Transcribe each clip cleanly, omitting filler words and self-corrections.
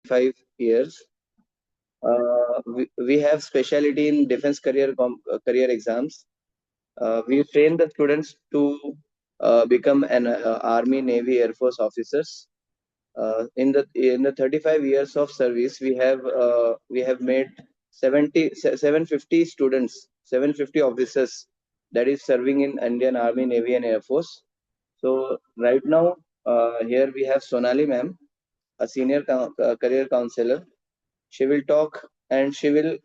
5 years. We have specialty in defense career exams. We train the students to become an Army, Navy, Air Force officers. In the 35 years of service, we have made 750 students, 750 officers that is serving in Indian Army, Navy, and Air Force. So right now, here we have Sonali ma'am, a senior career counselor. She will talk and she will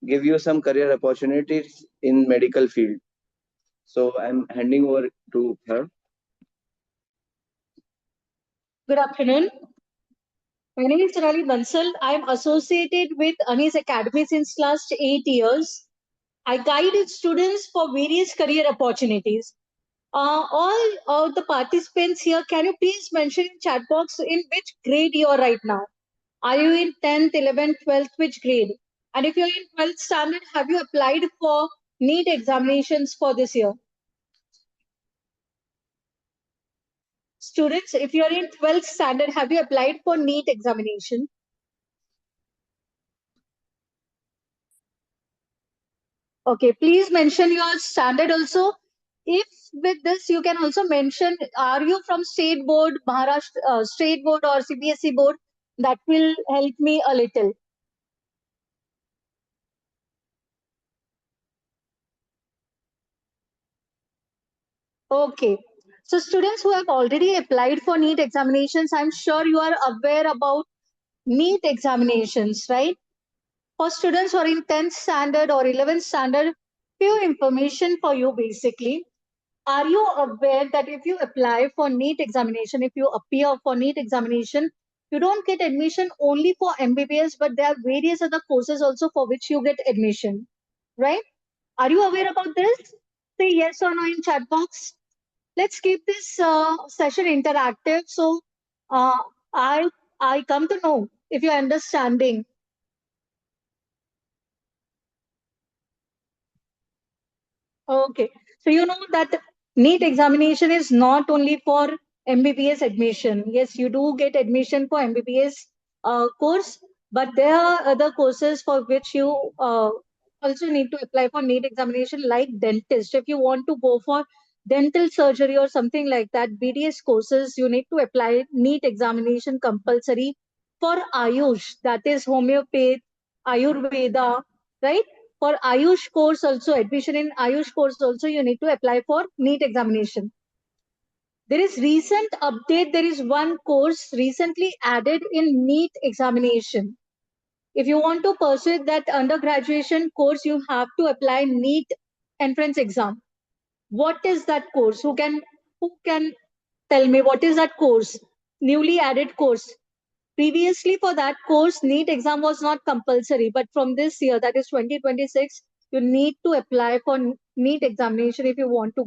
give you some career opportunities in medical field. So I'm handing over to her. Good afternoon. My name is Sonali Bansal. I'm associated with Anis Academy since last 8 years. I guide students for various career opportunities. All of the participants here, can you please mention in chat box in which grade you are right now? Are you in 10th, 11th, 12th, which grade? And if you're in 12th standard, have you applied for NEET examinations for this year? Students, if you're in 12th standard, have you applied for NEET examination? Okay, please mention your standard also. If with this, you can also mention, are you from state board, Maharashtra state board or CBSE board? That will help me a little. Okay. So students who have already applied for NEET examinations, I'm sure you are aware about NEET examinations, right? For students who are in 10th standard or 11th standard, few information for you basically. Are you aware that if you apply for NEET examination, if you appear for NEET examination, you don't get admission only for MBBS, but there are various other courses also for which you get admission, right? Are you aware about this? Say yes or no in chat box. Let's keep this session interactive. So uh, I I come to know if you're understanding. Okay. So you know that NEET examination is not only for MBBS admission. Yes, you do get admission for MBBS course, but there are other courses for which you also need to apply for NEET examination, like dentist. If you want to go for dental surgery or something like that, BDS courses, you need to apply NEET examination compulsory. For Ayush, that is homeopathy, Ayurveda, right? For Ayush course also, admission in Ayush course also, you need to apply for NEET examination. There is recent update. There is one course recently added in NEET examination. If you want to pursue that undergraduation course, you have to apply NEET entrance exam. What is that course? Who can tell me what is that course? Newly added course. Previously, for that course, NEET exam was not compulsory, but from this year, that is 2026, you need to apply for NEET examination if you want to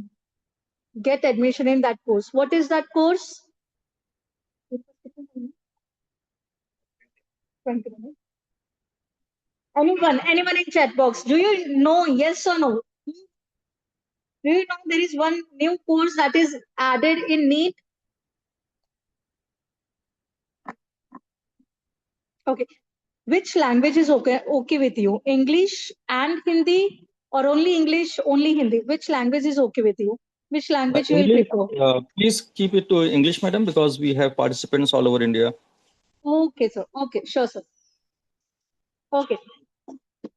get admission in that course. What is that course? 20 minutes. Anyone in chat box, do you know yes or no? Do you know there is one new course that is added in NEET? Okay. Which language is okay with you? English and Hindi, or only English, only Hindi? Which language is okay with you? Which language you will English, prefer? please keep it to English, madam, because we have participants all over India. Okay, sir. Okay, sure, sir. Okay.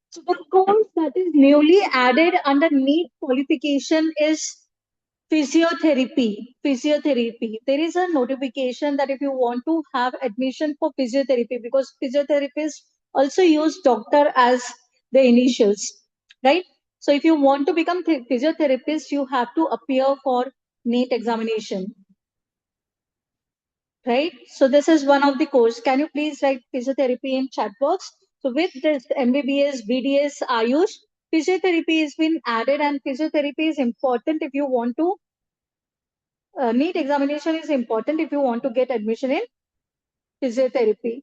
So the course that is newly added under NEET qualification is physiotherapy. Physiotherapy. There is a notification that if you want to have admission for physiotherapy, because physiotherapists also use doctor as the initials, right? So if you want to become physiotherapist, you have to appear for NEET examination, right? So this is one of the course. Can you please write physiotherapy in chat box? So with this MBBS, BDS, Ayush, physiotherapy has been added, and physiotherapy is important if you want to NEET examination is important if you want to get admission in physiotherapy.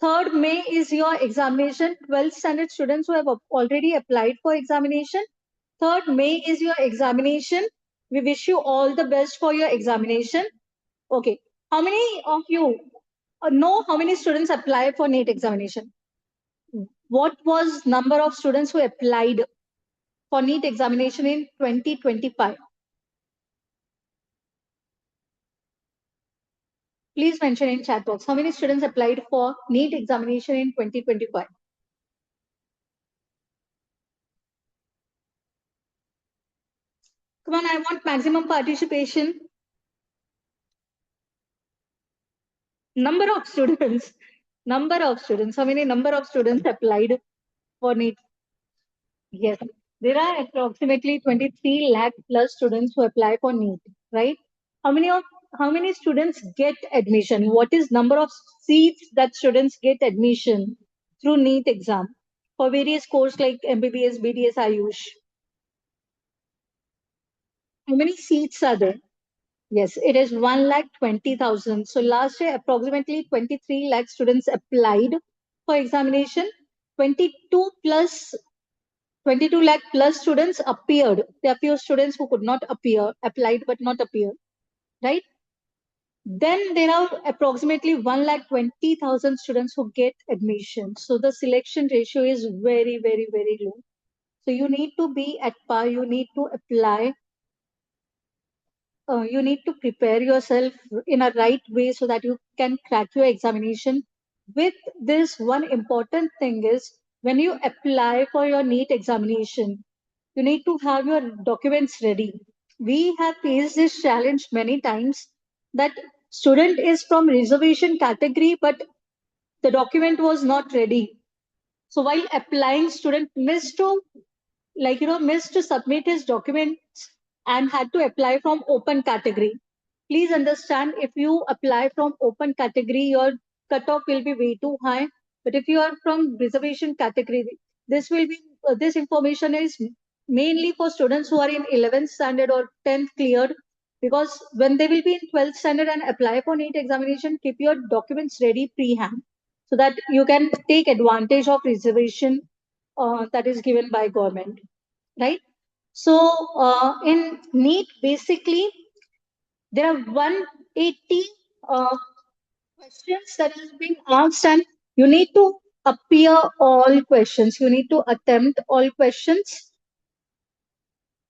3rd May is your examination. 12th standard students who have already applied for examination. 3rd May is your examination. We wish you all the best for your examination. Okay. How many of you know how many students apply for NEET examination. What was number of students who applied for NEET examination in 2025? Please mention in chat box how many students applied for NEET examination in 2025. Come on, I want maximum participation. Number of students. Number of students. How many number of students applied for NEET? Yes. There are approximately 23 lakh plus students who apply for NEET, right? How many students get admission? What is number of seats that students get admission through NEET exam for various courses like MBBS, BDS, Ayush? How many seats are there? Yes, it is 1,20,000. So last year, approximately 23 lakh students applied for examination. 22 plus 22 lakh plus students appeared. There are few students who could not appear, applied but not appear, right? Then there are approximately 1,20,000 students who get admission. So the selection ratio is very, very, very low. So you need to be at par. You need to apply. You need to prepare yourself in a right way so that you can crack your examination. With this, one important thing is when you apply for your NEET examination, you need to have your documents ready. We have faced this challenge many times that student is from reservation category, but the document was not ready. So while applying, student missed to submit his documents and had to apply from open category. Please understand, if you apply from open category, your cutoff will be way too high. But if you are from reservation category, this information is mainly for students who are in 11th standard or 10th cleared. Because when they will be in 12th standard and apply for NEET examination, keep your documents ready pre-hand so that you can take advantage of reservation that is given by government, right? So in NEET, basically, there are 180 questions that is being asked, and you need to appear all questions. You need to attempt all questions.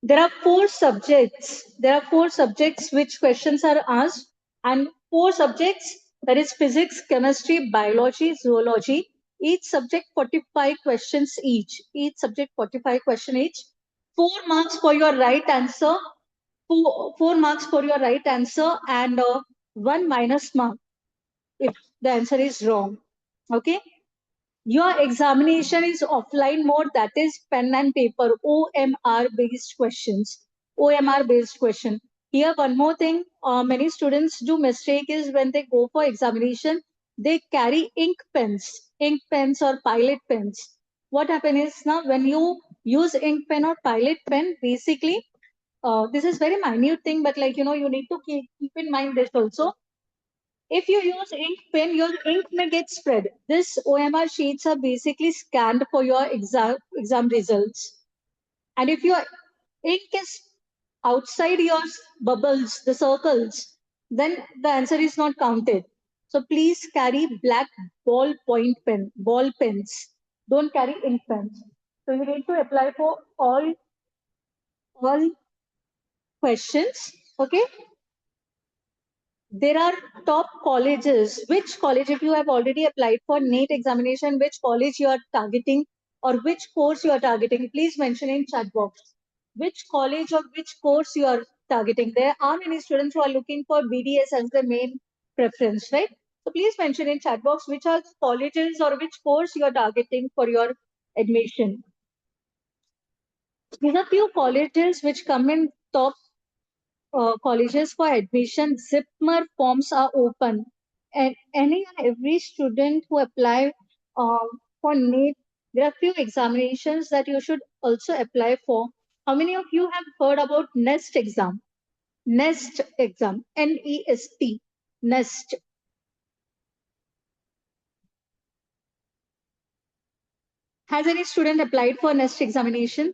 There are four subjects. There are four subjects which questions are asked, and four subjects, that is physics, chemistry, biology, zoology. Each subject 45 questions each. Each subject 45 question each. 4 marks for your right answer. Four marks for your right answer, and one minus mark if the answer is wrong. Okay. Your examination is offline mode, that is pen and paper, OMR based questions. OMR based question. Here, one more thing, many students do mistake is when they go for examination, they carry ink pens or pilot pens. What happens is now when you use ink pen or pilot pen, basically, this is very minute thing, but you need to keep in mind this also. If you use ink pen, your ink may get spread. This OMR sheets are basically scanned for your exam results. And if your ink is outside your bubbles, the circles, then the answer is not counted. So please carry black ball pens. Don't carry ink pens. So you need to apply for all questions. Okay. There are top colleges. Which college, if you have already applied for NEET examination, which college you are targeting or which course you are targeting, please mention in chat box. Which college or which course you are targeting. There are many students who are looking for BDS as the main preference, right? So please mention in chat box which are colleges or which course you are targeting for your admission. These are few colleges which come in top colleges for admission. Zipmer forms are open, and any and every student who apply for NEET, there are few examinations that you should also apply for. How many of you have heard about NEST exam? NEST exam, NEST, NEST. Has any student applied for NEST examination?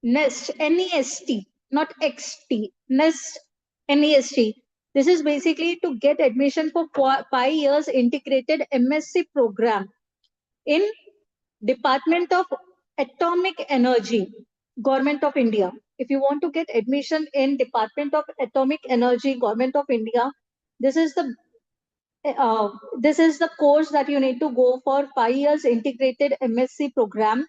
NEST, N-E-S-T, not XT, NEST, N-E-S-T. This is basically to get admission for 5 years integrated MSc program in Department of Atomic Energy, Government of India. If you want to get admission in Department of Atomic Energy, Government of India, this is the course that you need to go for 5 years integrated MSc program.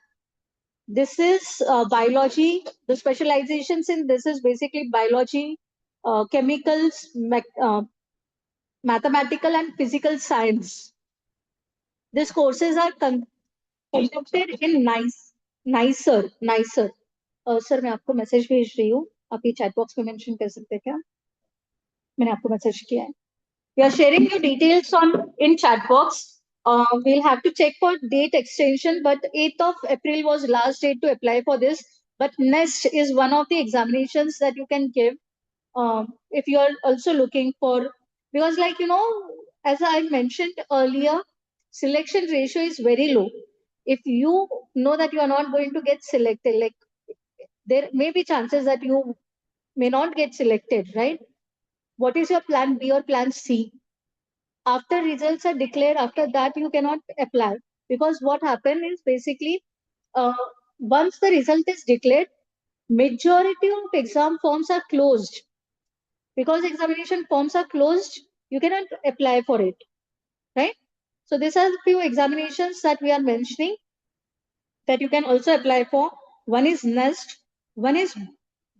This is biology. The specializations in this is basically biology, chemicals, mathematical and physical science. These courses are conducted in NICER. Sir मैं आपको message भेज रही हूँ, आप ये chat box में mention कर सकते हैं क्या? मैंने आपको मैसेज किया है. We are sharing your details in chat box. We'll have to check for date extension, but 8th of April was last date to apply for this. But NEST is one of the examinations that you can give if you are also looking for, because like, as I mentioned earlier, selection ratio is very low. If you know that you are not going to get selected, like there may be chances that you may not get selected, right? What is your plan B or plan C? After results are declared, after that you cannot apply, because what happened is basically once the result is declared, majority of exam forms are closed. Because examination forms are closed, you cannot apply for it, right? So these are few examinations that we are mentioning that you can also apply for. One is NEST, one is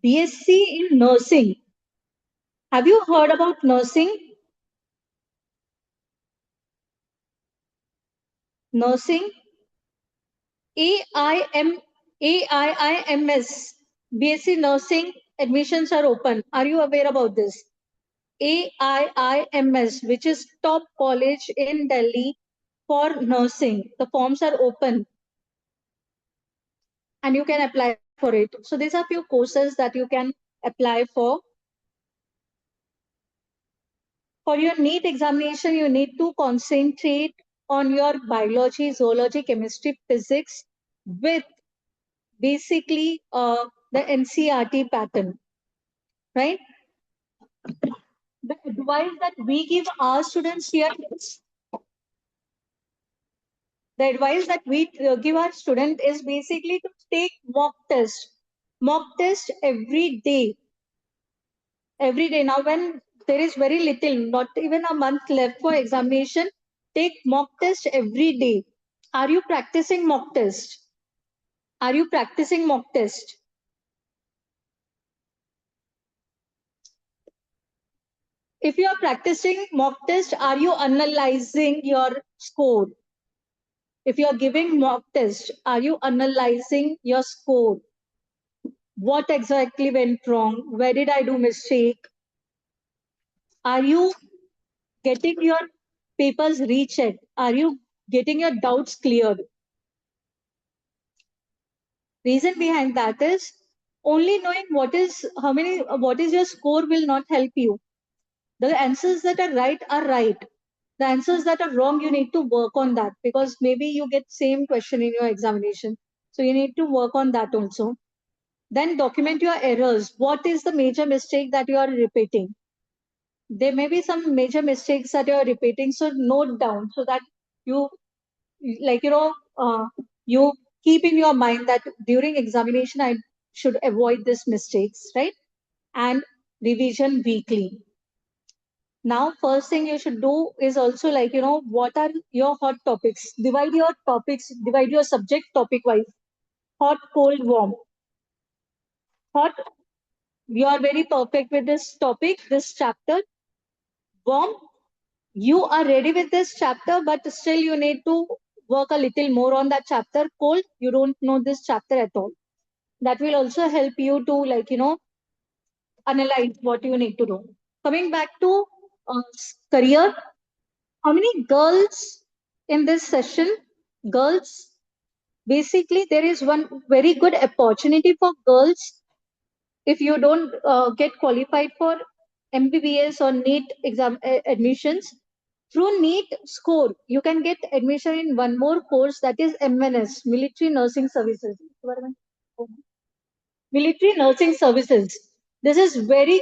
BSc in nursing. Have you heard about nursing? Nursing, AIIMS, BSc nursing admissions are open. Are you aware about this? AIIMS, which is top college in Delhi for nursing. The forms are open and you can apply for it. So these are few courses that you can apply for. For your NEET examination, you need to concentrate on your biology, zoology, chemistry, physics with basically the NCERT pattern, right? The advice that we give our students here is, the advice that we give our student is basically to take mock test every day. Now when there is very little, not even a month left for examination, take mock test every day. Are you practicing mock test? Are you practicing mock test? If you are practicing mock test, are you analyzing your score? If you are giving mock test, are you analyzing your score? What exactly went wrong? Where did I do mistake? Are you getting your papers rechecked? Are you getting your doubts cleared? Reason behind that is only knowing what is your score will not help you. The answers that are right are right. The answers that are wrong, you need to work on that, because maybe you get same question in your examination. So you need to work on that also. Then document your errors. What is the major mistake that you are repeating? There may be some major mistakes that you are repeating, so note down so that you, you keep in your mind that during examination I should avoid these mistakes, right? And revision weekly. Now, first thing you should do is also what are your hot topics? Divide your subject topic wise. Hot, cold, warm. Hot, you are very perfect with this topic, this chapter. Warm, you are ready with this chapter, but still you need to work a little more on that chapter. Cold, you don't know this chapter at all. That will also help you to analyze what you need to do. Coming back to career, how many girls in this session? Girls, basically there is one very good opportunity for girls. If you don't get qualified for MBBS or NEET exam admissions, through NEET score, you can get admission in one more course, that is MNS, Military Nursing Services. military nursing services. This is very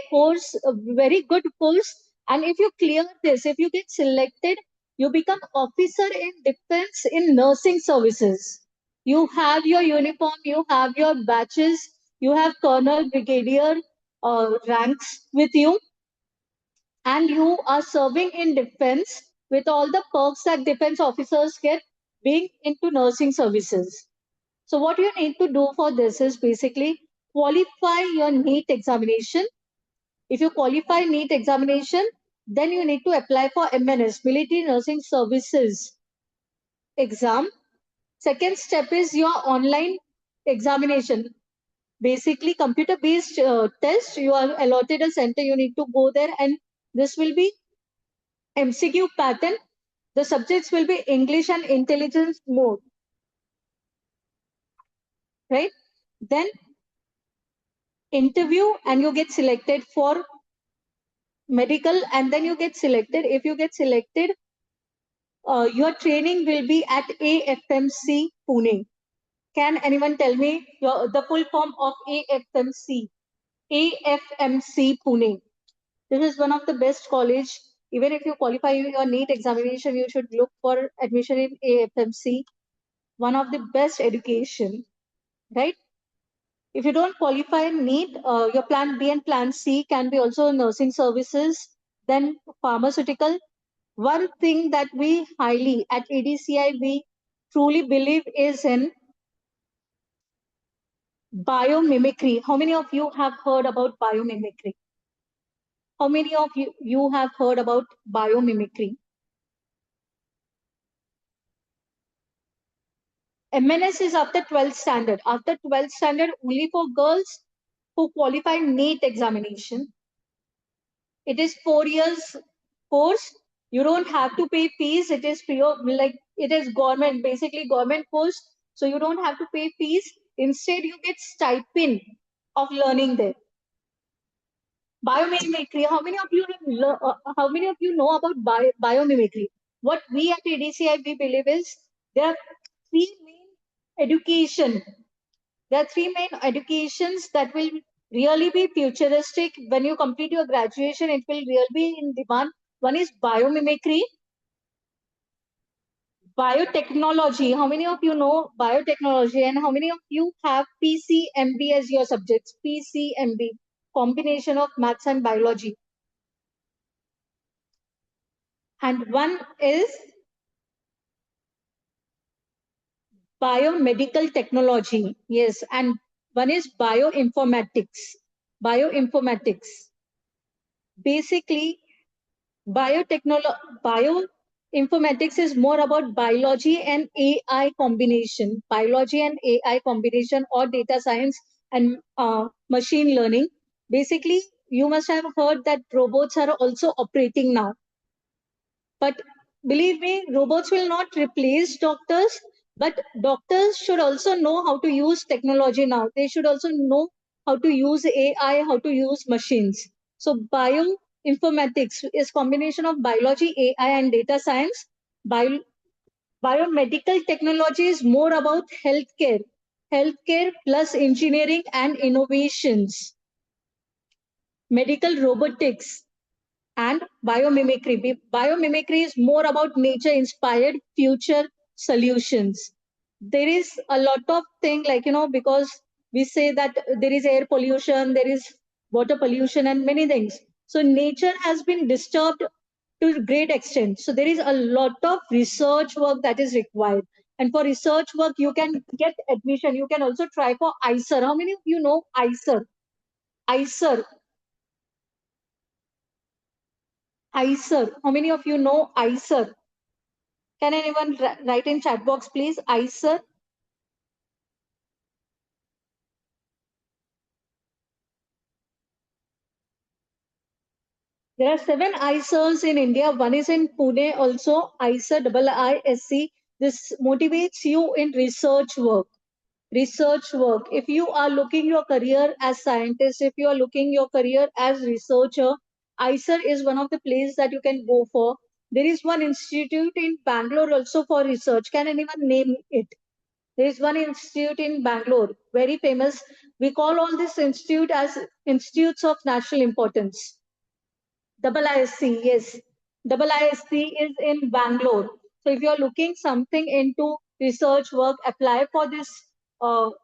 good course. And if you clear this, if you get selected, you become officer in defense in nursing services. You have your uniform, you have your badges, you have colonel, brigadier ranks with you, and you are serving in defense with all the perks that defense officers get being into nursing services. So what you need to do for this is basically qualify your NEET examination. If you qualify NEET examination, then you need to apply for MNS, Military Nursing Services exam. Second step is your online examination. Basically, computer-based test. You are allotted a center. You need to go there, and this will be MCQ pattern. The subjects will be English and intelligence mode, right? Then interview, and you get selected for medical, and then you get selected. If you get selected, your training will be at AFMC Pune. Can anyone tell me the full form of AFMC? AFMC Pune. This is one of the best college. Even if you qualify your NEET examination, you should look for admission in AFMC. One of the best education, right? If you don't qualify NEET, your plan B and plan C can be also nursing services, then pharmaceutical. One thing that we highly at ADCI we truly believe is in biomimicry. How many of you have heard about biomimicry? How many of you have heard about biomimicry? MNS is after 12th standard. After 12th standard, only for girls who qualify NEET examination. It is 4 years course. You don't have to pay fees. It is free of, like, it is government, basically government course. So you don't have to pay fees. Instead, you get stipend of learning there. Biomimicry. How many of you know about biomimicry? What we at ADCI we believe is there are three main education. There are three main educations that will really be futuristic. When you complete your graduation, it will really be in demand. One is biomimicry, biotechnology. How many of you know biotechnology, and how many of you have PCMB as your subjects? PCMB, combination of maths and biology. And one is biomedical technology. Yes, and one is bioinformatics. Bioinformatics. Basically, bioinformatics is more about biology and AI combination. Biology and AI combination, or data science and machine learning. Basically, you must have heard that robots are also operating now. But believe me, robots will not replace doctors, but doctors should also know how to use technology now. They should also know how to use AI, how to use machines. So bioinformatics is combination of biology, AI, and data science. Biomedical technology is more about healthcare plus engineering and innovations. Medical robotics and biomimicry. Biomimicry is more about nature-inspired future solutions. There is a lot of things, like, because we say that there is air pollution, there is water pollution, and many things. So nature has been disturbed to a great extent. So there is a lot of research work that is required. And for research work, you can get admission. You can also try for ICER. How many of you know ICER? ICER. ICER. How many of you know ICER? Can anyone write in chat box, please? ICER. There are 7 ICERs in India. One is in Pune also, ICER, IISC. This motivates you in research work. Research work. If you are looking your career as scientist, if you are looking your career as researcher, ICER is one of the places that you can go for. There is one institute in Bangalore also for research. Can anyone name it? There is one institute in Bangalore, very famous. We call all this institute as institutes of national importance. Double ISC, yes. Double ISC is in Bangalore. So if you're looking something into research work, apply for this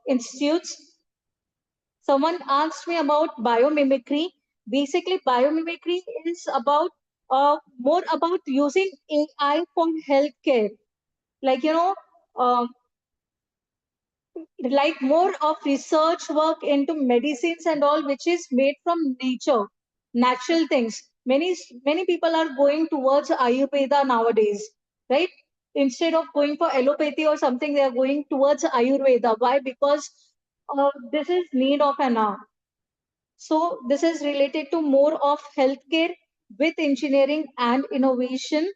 institutes. Someone asked me about biomimicry. Basically, biomimicry is about more about using AI for healthcare. Like um, like more of research work into medicines and all, which is made from nature, natural things. Many people are going towards Ayurveda nowadays, right? Instead of going for allopathy or something, they are going towards Ayurveda. Why? Because this is need of an hour. So this is related to more of healthcare with engineering and innovation,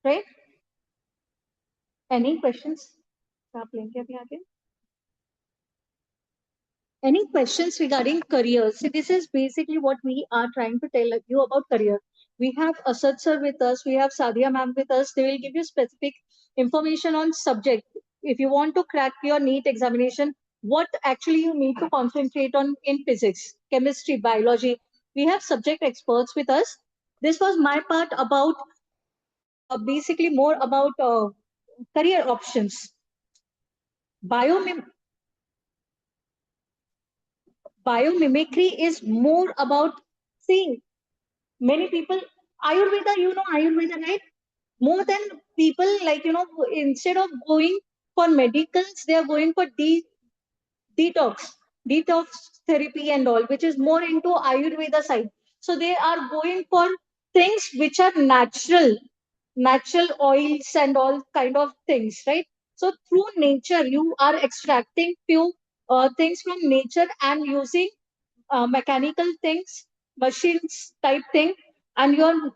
right? Any questions? आप लेंगे अभी आगे? Any questions regarding career? See, this is basically what we are trying to tell you about career. We have Asad sir with us. We have Sadia ma'am with us. They will give you specific information on subject. If you want to crack your NEET examination, what actually you need to concentrate on in physics, chemistry, biology. We have subject experts with us. This was my part about basically more about career options. Biomim Biomimicry is more about, see, many people, Ayurveda, you know Ayurveda, right? More than people, like, instead of going for medicals, they are going for detox, detox therapy and all, which is more into Ayurveda side. So they are going for things which are natural oils and all kind of things, right? So through nature, you are extracting few things from nature and using mechanical things, machines type thing, and you're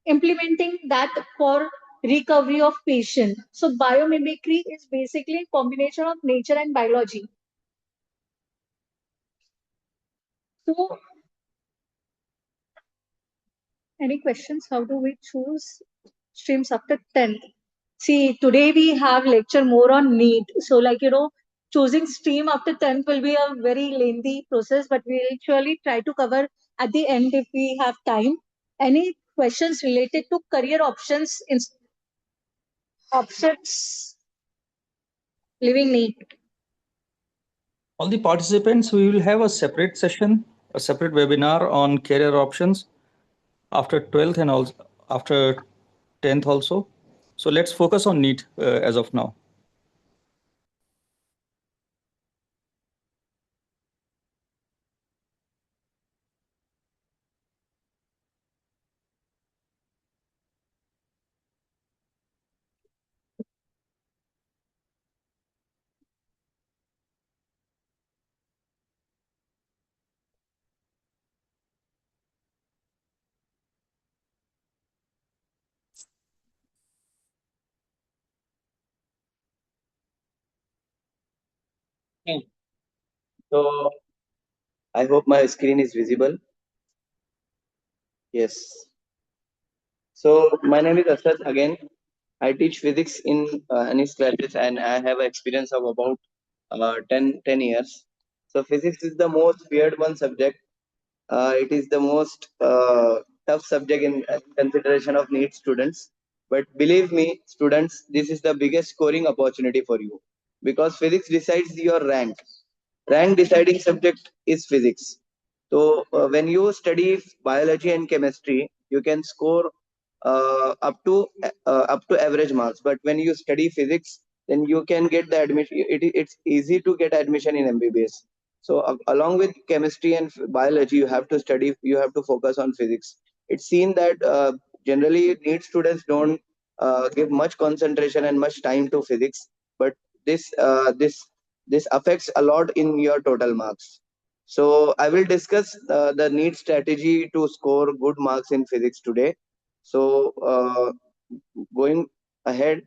implementing that for recovery of patient. So biomimicry is basically a combination of nature and biology. So any questions? How do we choose streams after 10th? See, today we have lecture more on NEET. So like, choosing stream after 10th will be a very lengthy process, but we'll surely try to cover at the end if we have time. Any questions related to career options in options living NEET? All the participants, we will have a separate session, a separate webinar on career options after 12th and also after 10th also. So let's focus on NEET as of now. So I hope my screen is visible. Yes. So my name is Asad again. I teach physics in Anis classes and I have experience of about 10 years. So physics is the most weird one subject. It is the most tough subject in consideration of NEET students. But believe me, students, this is the biggest scoring opportunity for you because physics decides your rank. Rank deciding subject is physics. So when you study biology and chemistry, you can score up to average marks. But when you study physics, then you can get the admission. It's easy to get admission in MBBS. So along with chemistry and biology, you have to study. You have to focus on physics. It's seen that generally NEET students don't give much concentration and much time to physics, but this affects a lot in your total marks. So I will discuss the NEET strategy to score good marks in physics today. So going ahead,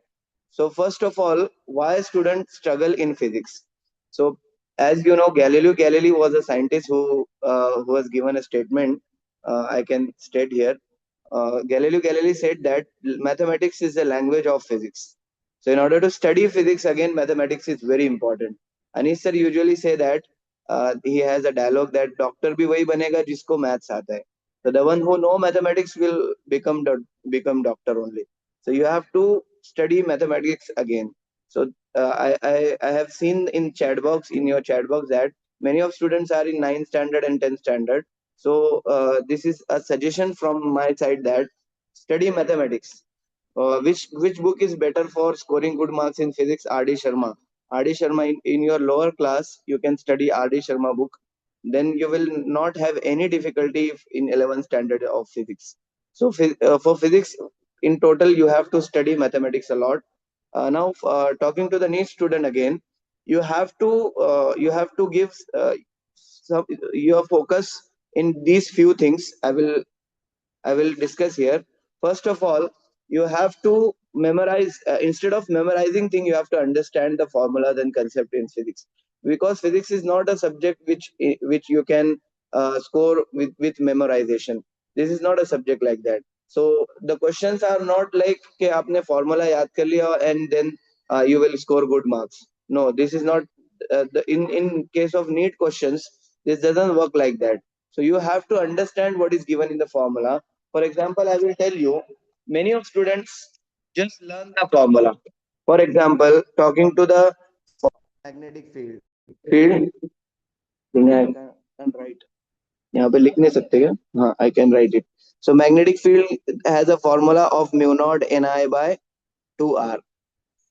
so first of all, why students struggle in physics? So as you know, Galileo Galilei was a scientist who was given a statement. I can state here. Galileo Galilei said that mathematics is the language of physics. So in order to study physics, again, mathematics is very important. Anish sir usually say that he has a dialogue that doctor bhi wahi banega jisko maths aata hai. So the one who know mathematics will become doctor only. So you have to study mathematics again. So I have seen in chat box, in your chat box, that many of students are in 9th standard and 10th standard. So this is a suggestion from my side that study mathematics. Which book is better for scoring good marks in physics? R.D. Sharma. R.D. Sharma, in your lower class, you can study R.D. Sharma book. Then you will not have any difficulty in 11th standard of physics. So for physics, in total, you have to study mathematics a lot. Now, talking to the NEET student again, you have to give some, your focus in these few things. I will discuss here. First of all, you have to memorize, instead of memorizing thing, you have to understand the formulas and concept in physics. Because physics is not a subject which you can score with memorization. This is not a subject like that. So the questions are not like कि आपने formula याद कर लिया and then you will score good marks. No, this is not. In case of NEET questions, this doesn't work like that. So you have to understand what is given in the formula. For example, I will tell you, many of students just learn the formula. For example, talking to the magnetic field, I can write. यहाँ पे लिख नहीं सकते क्या? हाँ, I can write it. So magnetic field has a formula of mu naught Ni by 2r.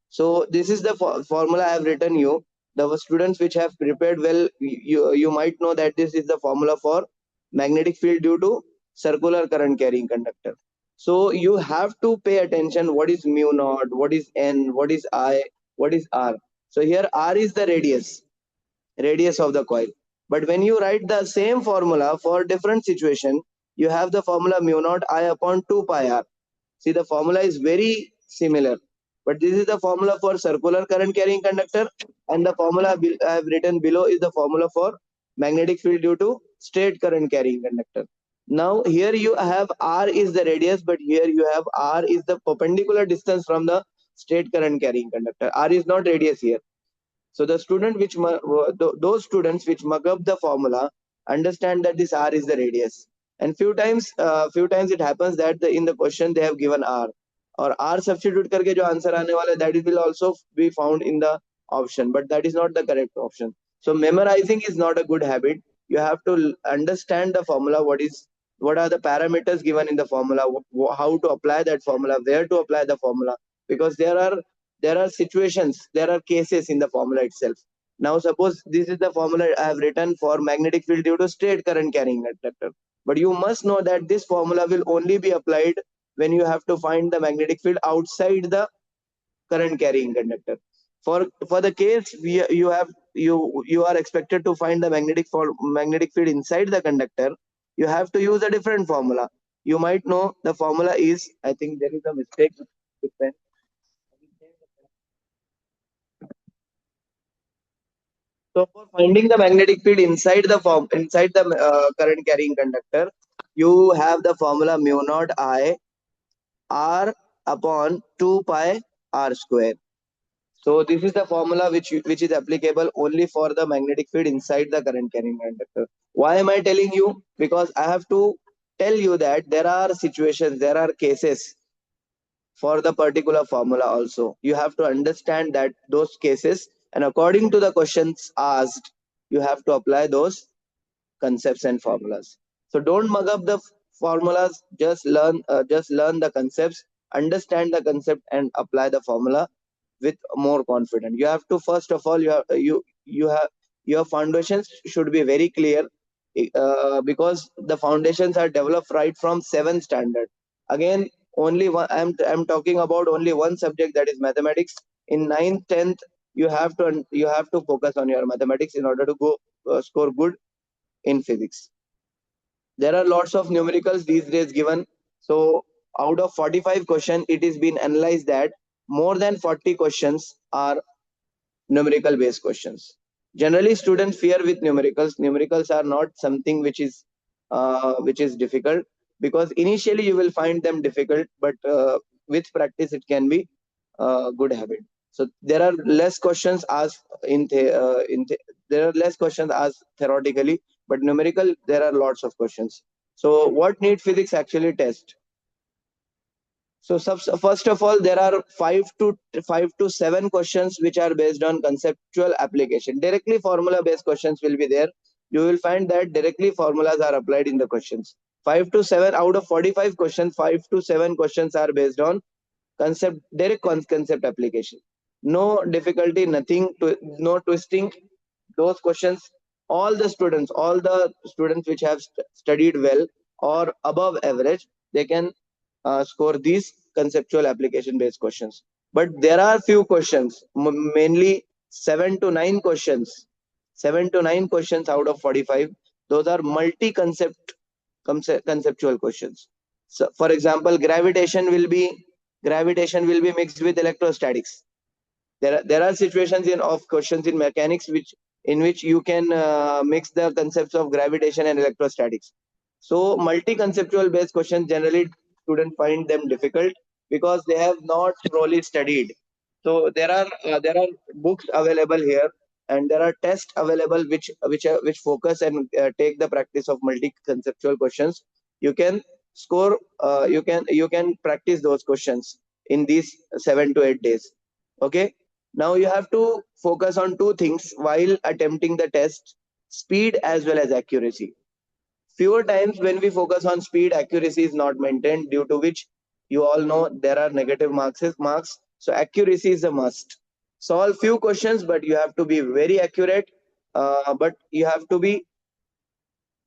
So this is the formula I have written you. The students which have prepared well, you might know that this is the formula for magnetic field due to circular current carrying conductor. So you have to pay attention. What is mu naught? What is n? What is I? What is r? So here r is the radius of the coil. But when you write the same formula for different situation, you have the formula mu naught I upon 2 pi r. See, the formula is very similar, but this is the formula for circular current carrying conductor, and the formula I have written below is the formula for magnetic field due to straight current carrying conductor. Now here you have r is the radius, but here you have r is the perpendicular distance from the straight current carrying conductor. R is not radius here. So the student those students which mug up the formula understand that this r is the radius. And few times it happens that in the question they have given r, or r substitute करके जो answer आने वाला है, that it will also be found in the option, but that is not the correct option. So memorizing is not a good habit. You have to understand the formula. What are the parameters given in the formula? How to apply that formula? Where to apply the formula? Because there are situations, there are cases in the formula itself. Now, suppose this is the formula I have written for magnetic field due to straight current carrying conductor. But you must know that this formula will only be applied when you have to find the magnetic field outside the current carrying conductor. For the case you are expected to find the magnetic field inside the conductor, you have to use a different formula. You might know the formula is, I think there is a mistake with pen. So for finding the magnetic field inside the current carrying conductor, you have the formula mu naught I r upon 2 pi r square. So this is the formula which is applicable only for the magnetic field inside the current carrying conductor. Why am I telling you? Because I have to tell you that there are situations, there are cases for the particular formula also. You have to understand that those cases, and according to the questions asked, you have to apply those concepts and formulas. So don't mug up the formulas, just learn the concepts, understand the concept and apply the formula with more confidence. You have to, first of all, you have your foundations should be very clear, because the foundations are developed right from 7th standard. Again, only one, I'm talking about only one subject, that is mathematics. In 9th, 10th, you have to focus on your mathematics in order to go score good in physics. There are lots of numericals these days given. So out of 45 questions, it is been analyzed that more than 40 questions are numerical based questions. Generally, students fear with numericals. Numericals are not something which is difficult, because initially you will find them difficult, but with practice it can be a good habit. So there are less questions asked there are less questions asked theoretically, but numerical there are lots of questions. So what NEET physics actually test? So first of all, there are five to seven questions which are based on conceptual application. Directly formula based questions will be there. You will find that directly formulas are applied in the questions. 5 to 7 out of 45 questions, 5 to 7 questions are based on concept application. No difficulty, nothing to no twisting. Those questions, all the students which have studied well or above average, they can score these conceptual application based questions. But there are few questions, mainly 7 to 9 questions out of 45. Those are conceptual questions. So for example, gravitation will be mixed with electrostatics. There are situations of questions in mechanics in which you can mix the concepts of gravitation and electrostatics. So multi-conceptual based questions, generally students find them difficult because they have not thoroughly studied. So there are books available here, and there are tests available which focus and take the practice of multi-conceptual questions. You can score. You can practice those questions in these 7 to 8 days. Okay. Now you have to focus on two things while attempting the test: speed as well as accuracy. Fewer times when we focus on speed, accuracy is not maintained, due to which you all know there are negative marks. So accuracy is a must. Solve few questions, but you have to be very accurate. But you have to be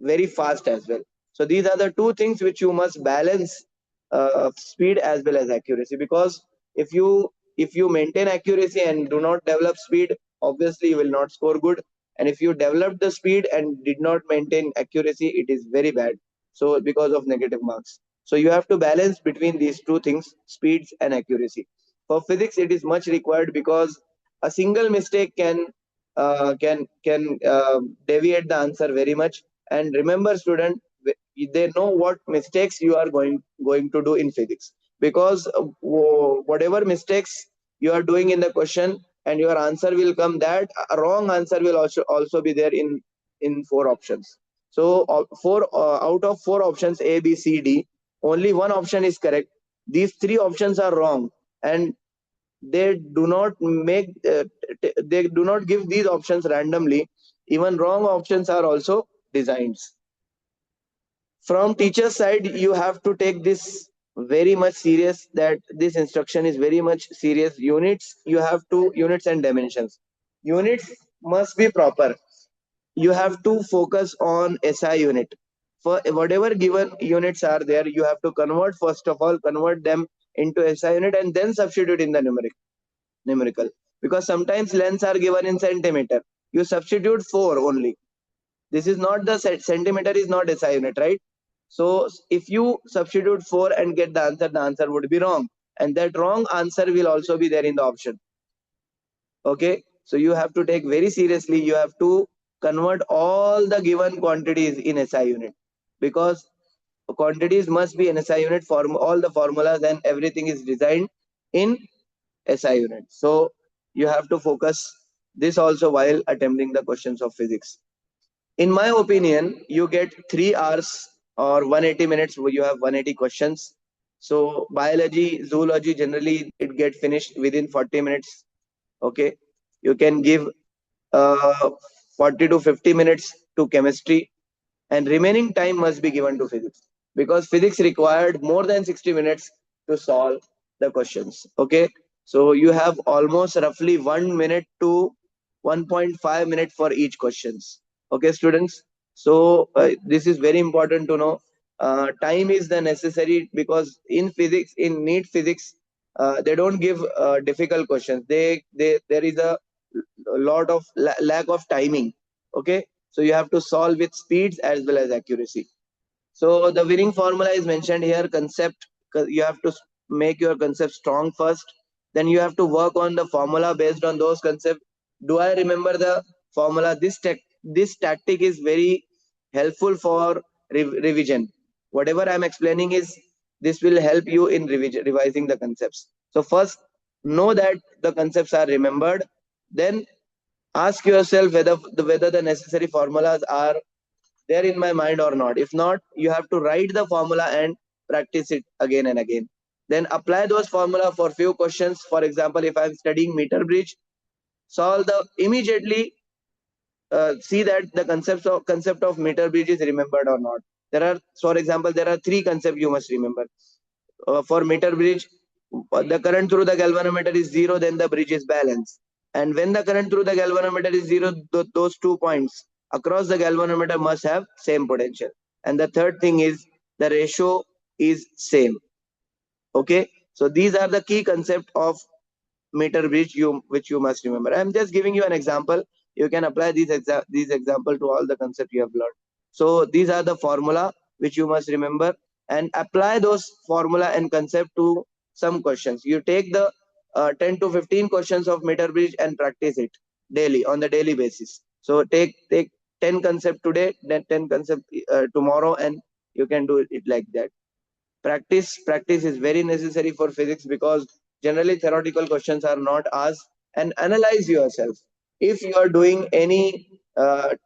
very fast as well. So these are the two things which you must balance, speed as well as accuracy. Because if you maintain accuracy and do not develop speed, obviously you will not score good. And if you develop the speed and did not maintain accuracy, it is very bad. So because of negative marks. So you have to balance between these two things, speeds and accuracy. For physics, it is much required because a single mistake can deviate the answer very much. And remember, student, they know what mistakes you are going to do in physics, because whatever mistakes you are doing in the question and your answer will come, that a wrong answer will also be there in four options. So four out of four options, A, B, C, D, only one option is correct. These three options are wrong, and they do not make they do not give these options randomly. Even wrong options are also designed. From teacher side, you have to take this very much serious, that this instruction is very much serious. Units and dimensions. Units must be proper. You have to focus on SI unit. For whatever given units are there, you have to first of all convert them into SI unit and then substitute in the numerical. Because sometimes lengths are given in centimeter, you substitute 4 only. This is not the centimeter is not SI unit, right? So if you substitute 4 and get the answer would be wrong, and that wrong answer will also be there in the option. Okay, so you have to take very seriously. You have to convert all the given quantities in SI unit, because quantities must be in SI unit. All the formulas and everything is designed in SI unit. So you have to focus this also while attempting the questions of physics. In my opinion, you get 3 hours or 180 minutes where you have 180 questions. So biology, zoology, generally it get finished within 40 minutes. Okay, you can give 40 to 50 minutes to chemistry, and remaining time must be given to physics, because physics required more than 60 minutes to solve the questions. Okay, so you have almost roughly 1 minute to 1.5 minutes for each questions. Okay, students, so this is very important to know. Time is the necessary, because in physics, in NEET physics, they don't give difficult questions. There is a lot of lack of timing. Okay, so you have to solve with speeds as well as accuracy. So the winning formula is mentioned here. Concept, you have to make your concept strong first. Then you have to work on the formula based on those concepts. Do I remember the formula? This tactic is very helpful for revision. whatever I'm explaining is this will help you in revising the concepts. So first, know that the concepts are remembered. Then ask yourself whether the necessary formulas are there in my mind or not. If not, you have to write the formula and practice it again and again. Then apply those formula for few questions. For example, if I'm studying meter bridge, solve the immediately see that the concept of meter bridge is remembered or not. There are, for example, there are three concepts you must remember. For meter bridge, the current through the galvanometer is zero, then the bridge is balanced. And when the current through the galvanometer is zero, those 2 points across the galvanometer must have same potential. And the third thing is the ratio is same. Okay, so these are the key concept of meter bridge which you must remember. I'm just giving you an example. You can apply these example to all the concepts you have learned. So these are the formula which you must remember, and apply those formula and concept to some questions. You take the 10 to 15 questions of meter bridge and practice it daily on the daily basis. So take 10 concept today, then 10 concept tomorrow, and you can do it like that. Practice is very necessary for physics, because generally theoretical questions are not asked. And analyze yourself. If you are doing any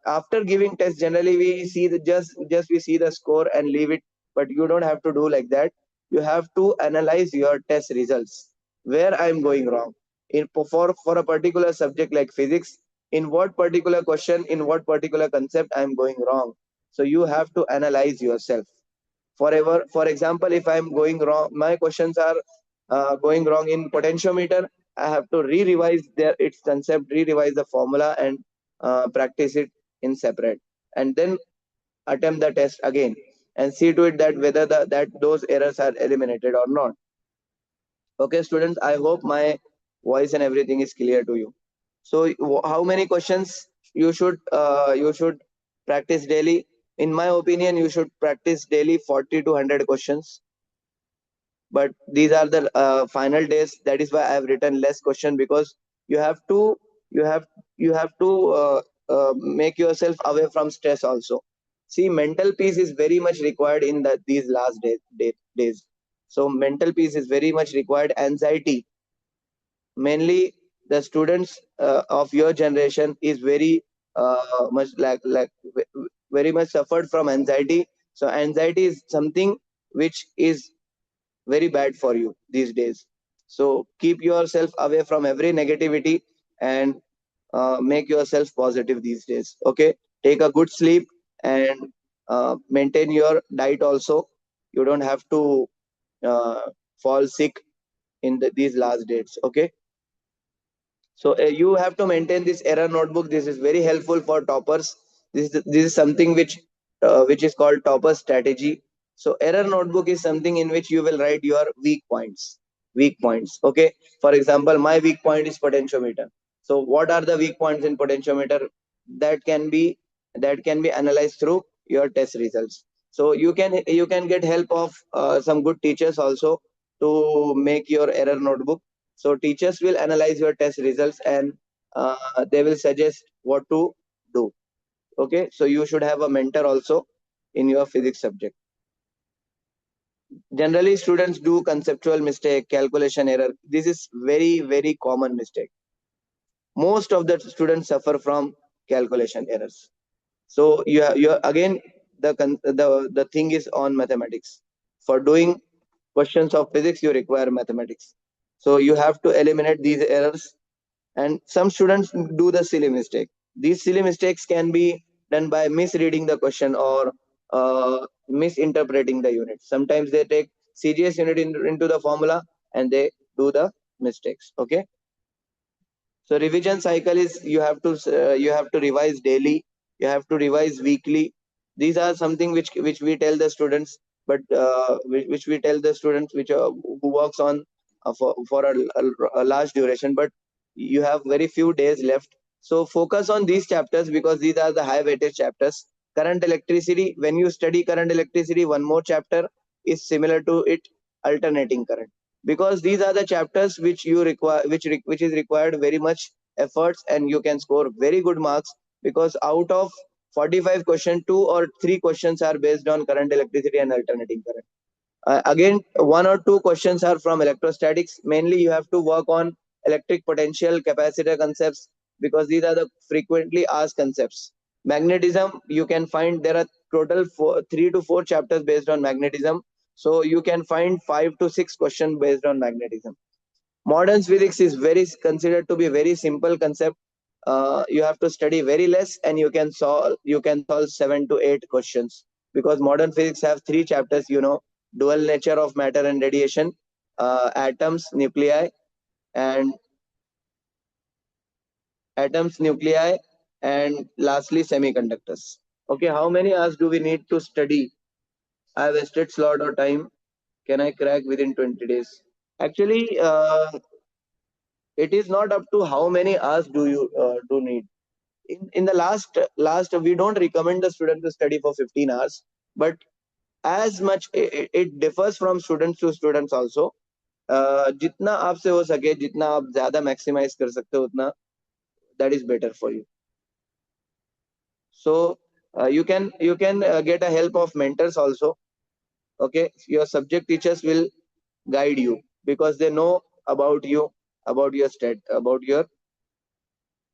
after giving test, generally we see the just we see the score and leave it, but you don't have to do like that. You have to analyze your test results. Where I'm going wrong in for a particular subject like physics, in what particular question, in what particular concept I'm going wrong. So you have to analyze yourself. For example, if I'm going wrong, my questions are going wrong in potentiometer, I have to revise its concept, revise the formula, and practice it in separate, and then attempt the test again and see to it that whether that those errors are eliminated or not. Okay, students, I hope my voice and everything is clear to you. So how many questions you should practice daily? In my opinion, you should practice daily 40 to 100 questions. But these are the final days. That is why I have written less question, because you have to you have you have to make yourself away from stress also. See, mental peace is very much required in these last days. So mental peace is very much required. Anxiety, mainly the students of your generation is very much very much suffered from anxiety. So anxiety is something which is very bad for you these days. So keep yourself away from every negativity, and make yourself positive these days. Okay, take a good sleep, and maintain your diet also. You don't have to fall sick in these last dates. Okay, so you have to maintain this error notebook. This is very helpful for toppers. This is something which is called topper strategy. So error notebook is something in which you will write your weak points. Weak points. Okay. For example, my weak point is potentiometer. So what are the weak points in potentiometer? That can be analyzed through your test results. So you can get help of some good teachers also to make your error notebook. So teachers will analyze your test results, and they will suggest what to do. Okay, so you should have a mentor also in your physics subject. Generally, students do conceptual mistake, calculation error. This is very, very common mistake. Most of the students suffer from calculation errors. So you again, the thing is on mathematics. For doing questions of physics, you require mathematics. So you have to eliminate these errors. And some students do the silly mistake. These silly mistakes can be done by misreading the question, or misinterpreting the unit. Sometimes they take CGS unit into the formula, and they do the mistakes. Okay, so revision cycle is you have to revise daily, you have to revise weekly. These are something which we tell the students, but which we tell the students who works on for a large duration. But you have very few days left, so focus on these chapters, because these are the high weightage chapters. Current electricity, when you study current electricity, one more chapter is similar to it, alternating current, because these are the chapters which you require, which is required very much efforts, and you can score very good marks, because out of 45 question, 2 or 3 questions are based on current, electricity and alternating current. Again, 1 or 2 questions are from electrostatics. Mainly you have to work on electric potential, capacitor concepts, because these are the frequently asked concepts. Magnetism, you can find there are total 3 to 4 chapters based on magnetism. So you can find 5 to 6 questions based on magnetism. Modern physics is very considered to be very simple concept. You have to study very less and you can solve 7 to 8 questions, because modern physics have 3 chapters, dual nature of matter and radiation, and nuclei, and lastly semiconductors. Okay, how many hours do we need to study? I wasted slot or time. Can I crack within 20 days? Actually, it is not up to how many hours do you do need. In the last we don't recommend the student to study for 15 hours, but as much it differs from students to students also. जितना आपसे हो सके, जितना आप ज्यादा maximise कर सकते हो उतना, that is better for you. So you can get a help of mentors also. Okay, your subject teachers will guide you because they know about you, about your about your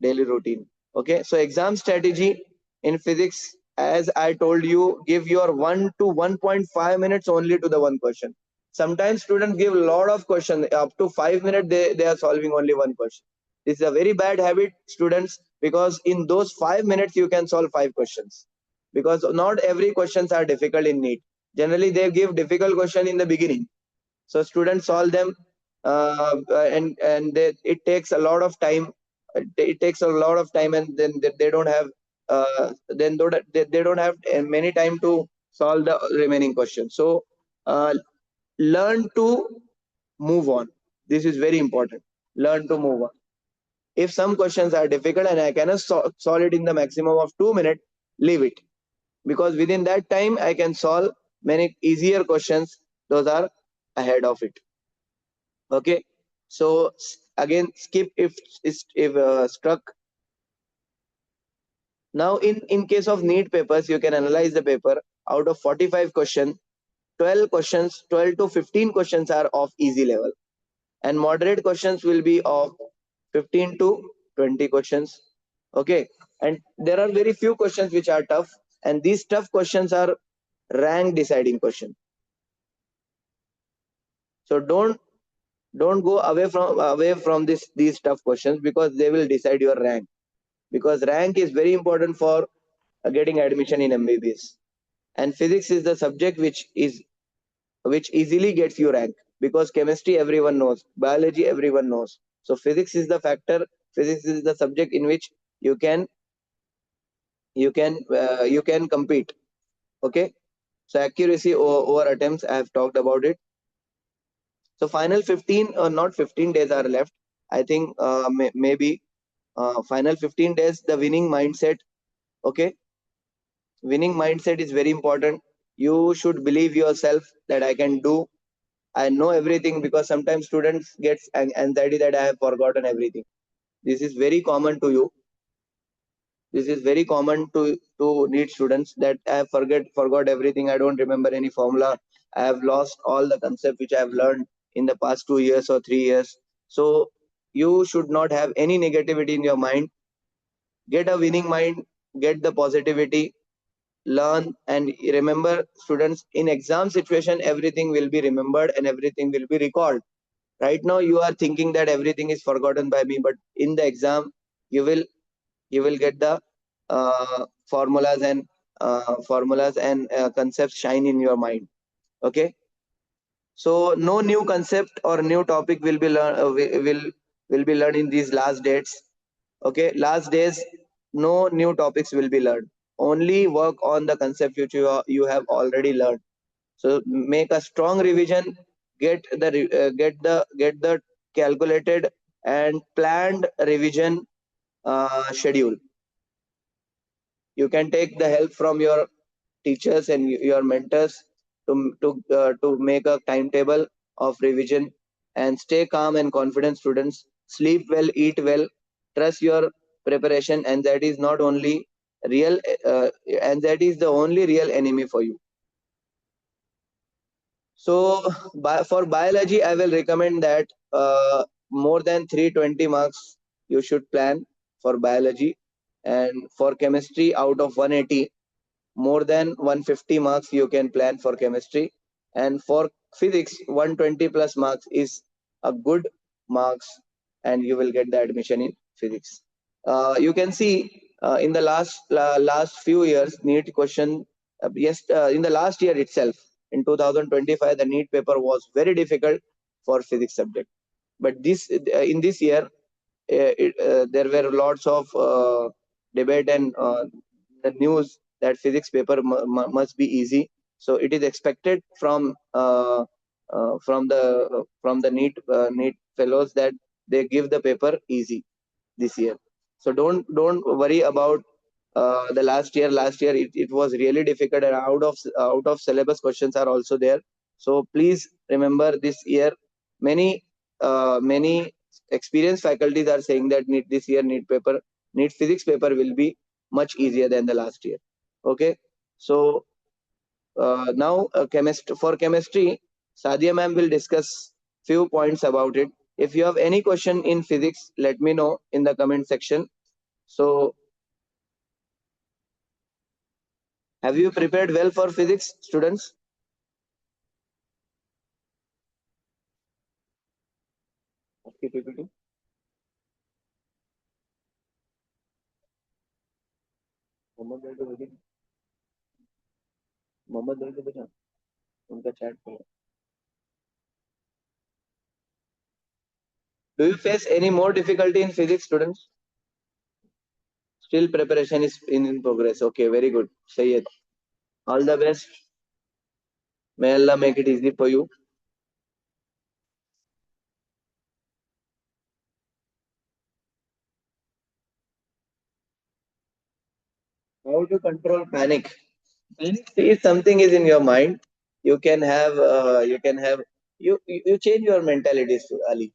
daily routine. Okay, so exam strategy in physics, as I told you, give your 1 to 1.5 minutes only to the one question. Sometimes students give a lot of questions, up to 5 minutes they are solving only one question. This is a very bad habit, students, because in those 5 minutes you can solve 5 questions, because not every questions are difficult in NEET. Generally they give difficult question in the beginning, so students solve them, it takes a lot of time. It takes a lot of time, and then they don't have they don't have many time to solve the remaining questions. So learn to move on. This is very important. Learn to move on. If some questions are difficult and I cannot solve it in the maximum of 2 minutes, leave it, because within that time I can solve many easier questions. Those are ahead of it. Okay, so again, skip if struck. Now in case of NEET papers, you can analyze the paper. Out of 45 questions, 12 to 15 questions are of easy level, and moderate questions will be of 15 to 20 questions. Okay, and there are very few questions which are tough, and these tough questions are rank deciding question. So don't go away from these tough questions, because they will decide your rank, because rank is very important for getting admission in MBBS. And physics is the subject which easily gets you rank, because chemistry everyone knows, biology everyone knows. So physics is the factor. Physics is the subject in which you can compete. Okay, so accuracy over attempts, I have talked about it. So final 15 or not 15 days are left. I think maybe final 15 days, the winning mindset. Okay, winning mindset is very important. You should believe yourself that I can do, I know everything, because sometimes students get anxiety that I have forgotten everything. This is very common to you. This is very common to NEET students, that I have forgot everything. I don't remember any formula. I have lost all the concept which I have learned in the past 2 years or 3 years. So you should not have any negativity in your mind. Get a winning mind, get the positivity, learn, and remember, students, in exam situation everything will be remembered and everything will be recalled. Right now you are thinking that everything is forgotten by me, but in the exam you will get the formulas and concepts shine in your mind. Okay, so no new concept or new topic will be learned will be learned in these last dates. Okay, last days, no new topics will be learned. Only work on the concept which you have already learned. So make a strong revision. Get the calculated and planned revision schedule. You can take the help from your teachers and your mentors to make a timetable of revision, and stay calm and confident, students. Sleep well, eat well, trust your preparation, and that is not only real anxiety is the only real enemy for you. So for biology, I will recommend that more than 320 marks you should plan for biology, and for chemistry, out of 180, more than 150 marks you can plan for chemistry, and for physics 120 plus marks is a good marks, and you will get the admission in physics. You can see in the last few years NEET question, in the last year itself, in 2025, the NEET paper was very difficult for physics subject, but this in this year there were lots of debate and the news that physics paper must be easy. So it is expected from the NEET fellows that they give the paper easy this year. So don't worry about the last year. Last year it was really difficult, and out of syllabus questions are also there. So please remember, this year many experienced faculties are saying that this year NEET physics paper will be much easier than the last year. Okay, so now for chemistry, Sadia ma'am will discuss few points about it. If you have any question in physics, let me know in the comment section. So have you prepared well for physics, students? आपकी PPT? Mohammad भाई को भेजिए। मोहम्मद भाई को भेजा, उनका chat करो। Do you face any more difficulty in physics, students? Still preparation is in progress. Okay, very good. Say it. All the best. May Allah make it easy for you. How to control panic? Panic is something is in your mind. You change your mentalities, Ali.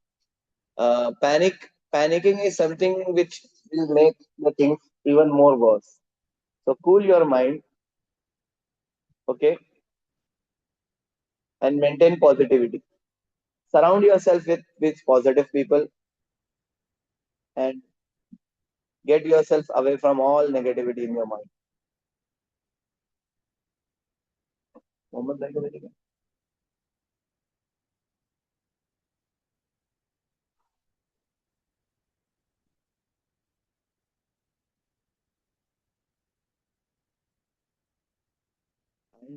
Panicking is something which will make the things even more worse. So cool your mind, okay, and maintain positivity. Surround yourself with positive people and get yourself away from all negativity in your mind. Mohammad भाई को भेजेगा?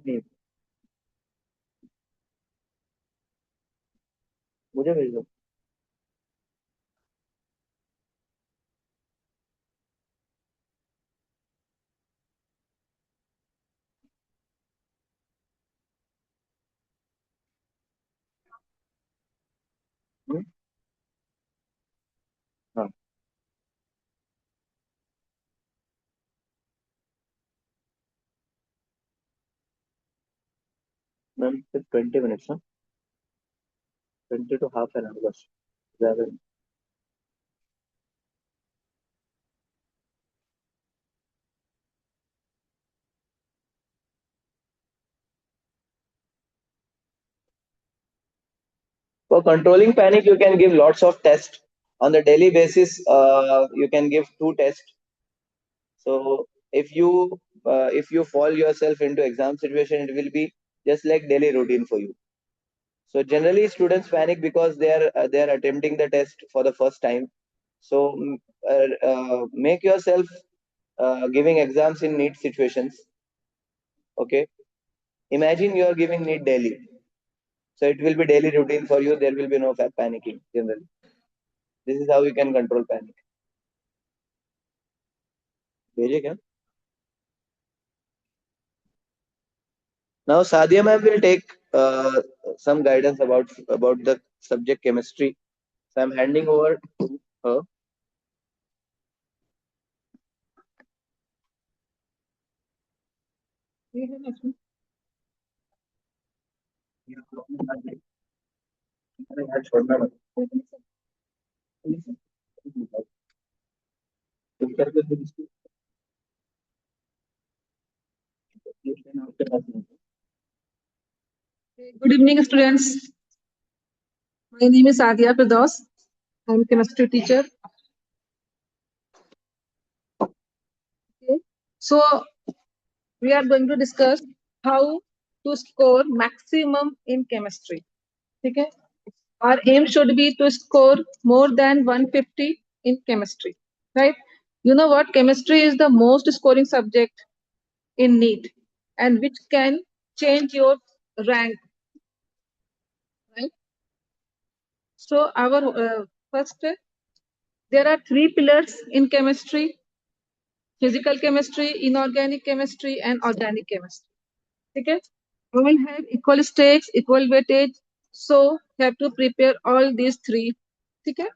नहीं, मुझे भेज दो। हम्म? हाँ ma'am, सिर्फ 20 minutes, हाँ, 20 to half an hour बस, ज़्यादा नहीं। For controlling panic, you can give lots of tests on the daily basis. You can give 2 tests. So if you fall yourself into exam situation, it will be just like daily routine for you. So generally, students panic because they are attempting the test for the first time. So make yourself giving exams in NEET situations. Okay, imagine you are giving NEET daily. So it will be daily routine for you. There will be no panicking generally. This is how you can control panic. भेजे क्या? Now Sadia ma'am will take some guidance about the subject chemistry. So I'm handing over to her. Good evening, students. My name is Adya Prados. I'm a chemistry teacher. Okay. So we are going to discuss how to score maximum in chemistry. Okay. Our aim should be to score more than 150 in chemistry, right? You know what? Chemistry is the most scoring subject in NEET, and which can change your rank, right? So our first, there are three pillars in chemistry: physical chemistry, inorganic chemistry, and organic chemistry. Okay? All have equal stakes, equal weightage. So you have to prepare all these three. Okay?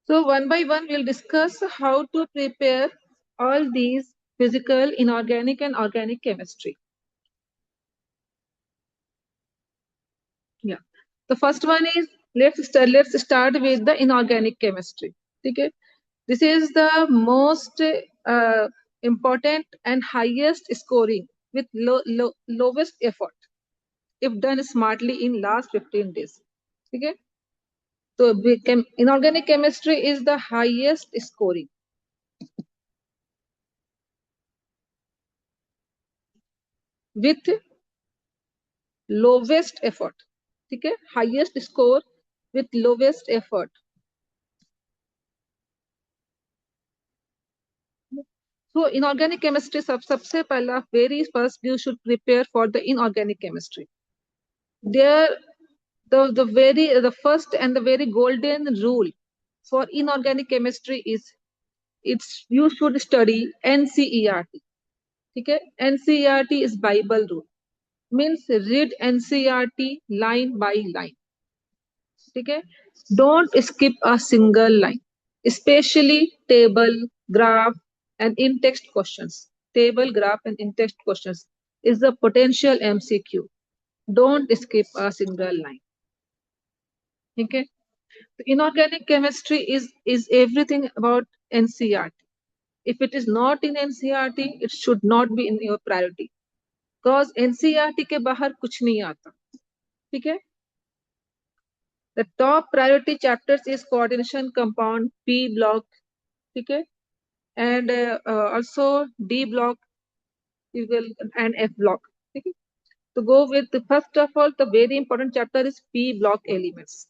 So one by one, we'll discuss how to prepare all these physical, inorganic, and organic chemistry. Yeah. The first one is let's start with the inorganic chemistry. Okay? This is the most important and highest scoring with lowest effort if done smartly in last 15 days. Okay? So inorganic chemistry is the highest scoring with lowest effort. Okay? Highest score with lowest effort. So inorganic chemistry सबसे पहला very first you should prepare for the inorganic chemistry. There the first and the very golden rule for inorganic chemistry is you should study NCERT. Okay? NCERT is Bible rule. Means read NCERT line by line. Okay? Don't skip a single line, especially table, graph, and in-text questions. Table, graph, and in-text questions is the potential MCQ. Don't skip a single line. Okay? Inorganic chemistry is everything about NCERT. If it is not in NCERT, it should not be in your priority. Because NCERT के बाहर कुछ नहीं आता. ठीक है? The top priority chapters is coordination compound, P block, okay, and also D block, and F block. Okay. To go with the first of all, the very important chapter is P block elements.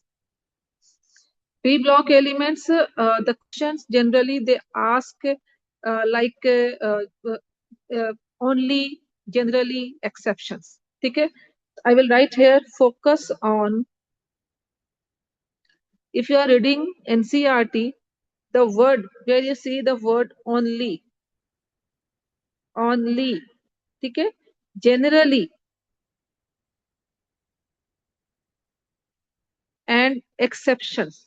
P block elements, the questions generally they ask only generally exceptions. Okay. I will write here focus on. If you are reading NCERT, the word where you see the word only, okay, generally, and exceptions.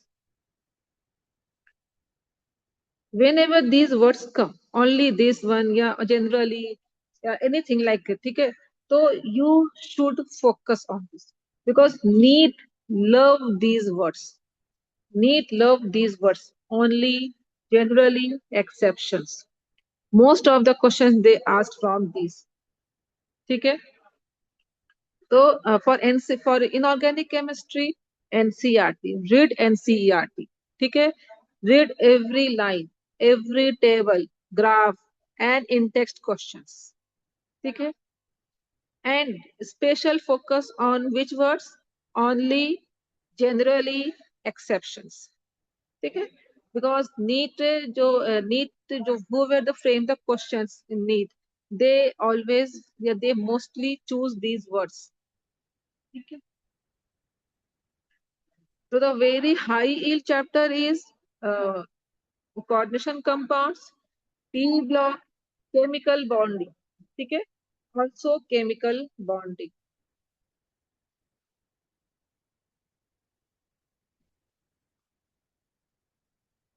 Whenever these words come, only this one, yeah, generally, yeah, anything like it, okay. So you should focus on this because NEET love these words. NEET love these words. Only, generally, exceptions. Most of the questions they asked from these. Okay. So for inorganic chemistry, NCERT, read NCERT. Okay. Read every line, every table, graph, and in-text questions. Okay. And special focus on which words? Only, generally, exceptions. Okay. Because NEET whoever the frame the questions in NEET, they always, yeah, they mostly choose these words. Okay. So the very high yield chapter is coordination compounds, P block, chemical bonding. Okay. Also chemical bonding.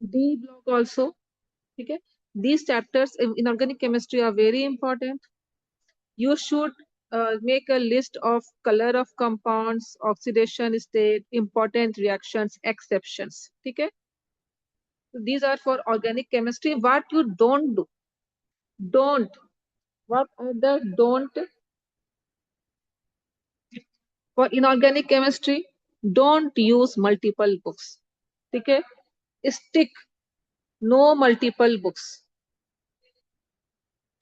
D block also. Okay. These chapters in organic chemistry are very important. You should make a list of color of compounds, oxidation state, important reactions, exceptions. Okay. So these are for organic chemistry. What you don't do, Don't. What are the don't? For inorganic chemistry, don't use multiple books. Okay? Stick no multiple books.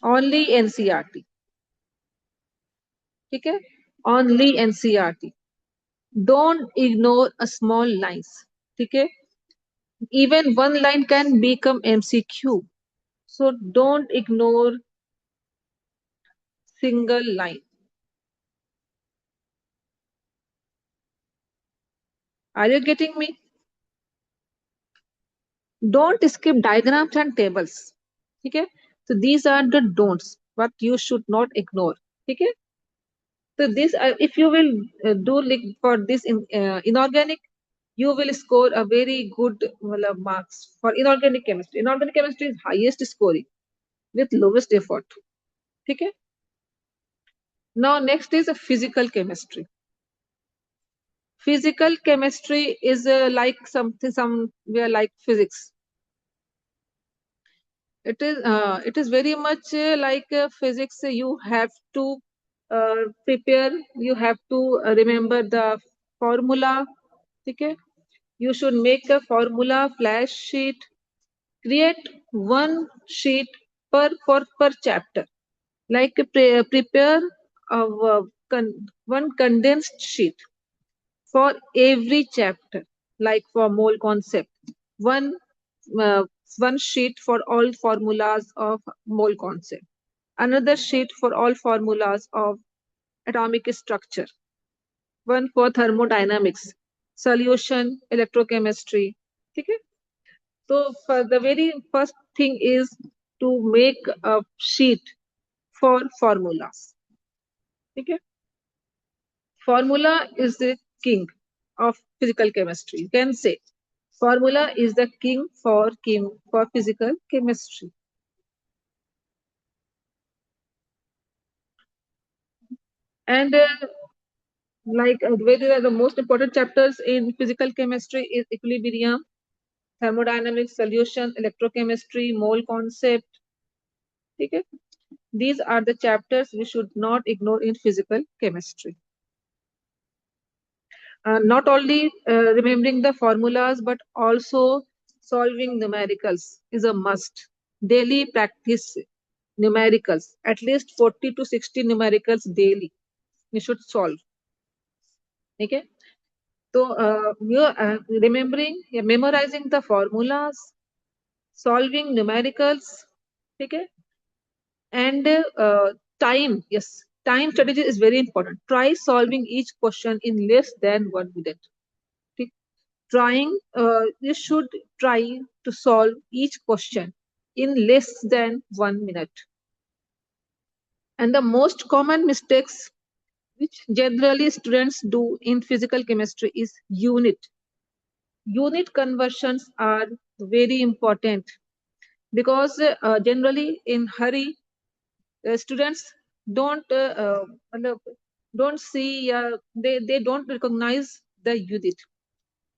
Only NCERT. Okay? Only NCERT. Don't ignore a small lines. Okay? Even one line can become MCQ. So don't ignore single line. Are you getting me? Don't skip diagrams and tables. Okay? So these are the don'ts, what you should not ignore. Okay? So this, if you will do like for this inorganic, you will score a very good marks for inorganic chemistry. Inorganic chemistry is highest scoring with lowest effort. Okay? Now next is a physical chemistry. Physical chemistry is like something somewhere like physics. It is very much like physics. You have to prepare. You have to remember the formula. Okay, you should make a formula flash sheet. Create one sheet per chapter. Like prepare one condensed sheet for every chapter. Like for mole concept, one uh, one sheet for all formulas of mole concept, another sheet for all formulas of atomic structure, one for thermodynamics, solution, electrochemistry. Okay? So for the very first thing is to make a sheet for formulas. Okay? Formula is the king of physical chemistry. You can say formula is the king for physical chemistry. And where are the most important chapters in physical chemistry is equilibrium, thermodynamics, solution, electrochemistry, mole concept. Okay? These are the chapters we should not ignore in physical chemistry. Not only remembering the formulas, but also solving numericals is a must. Daily practice numericals, at least 40 to 60 numericals daily. You should solve. Okay. So remembering, memorizing the formulas, solving numericals. Okay. And yes, time strategy is very important. Try solving each question in less than 1 minute. Okay. You should try to solve each question in less than 1 minute. And the most common mistakes which generally students do in physical chemistry is unit. Unit conversions are very important because generally in hurry, students don't don't see they don't recognize the unit.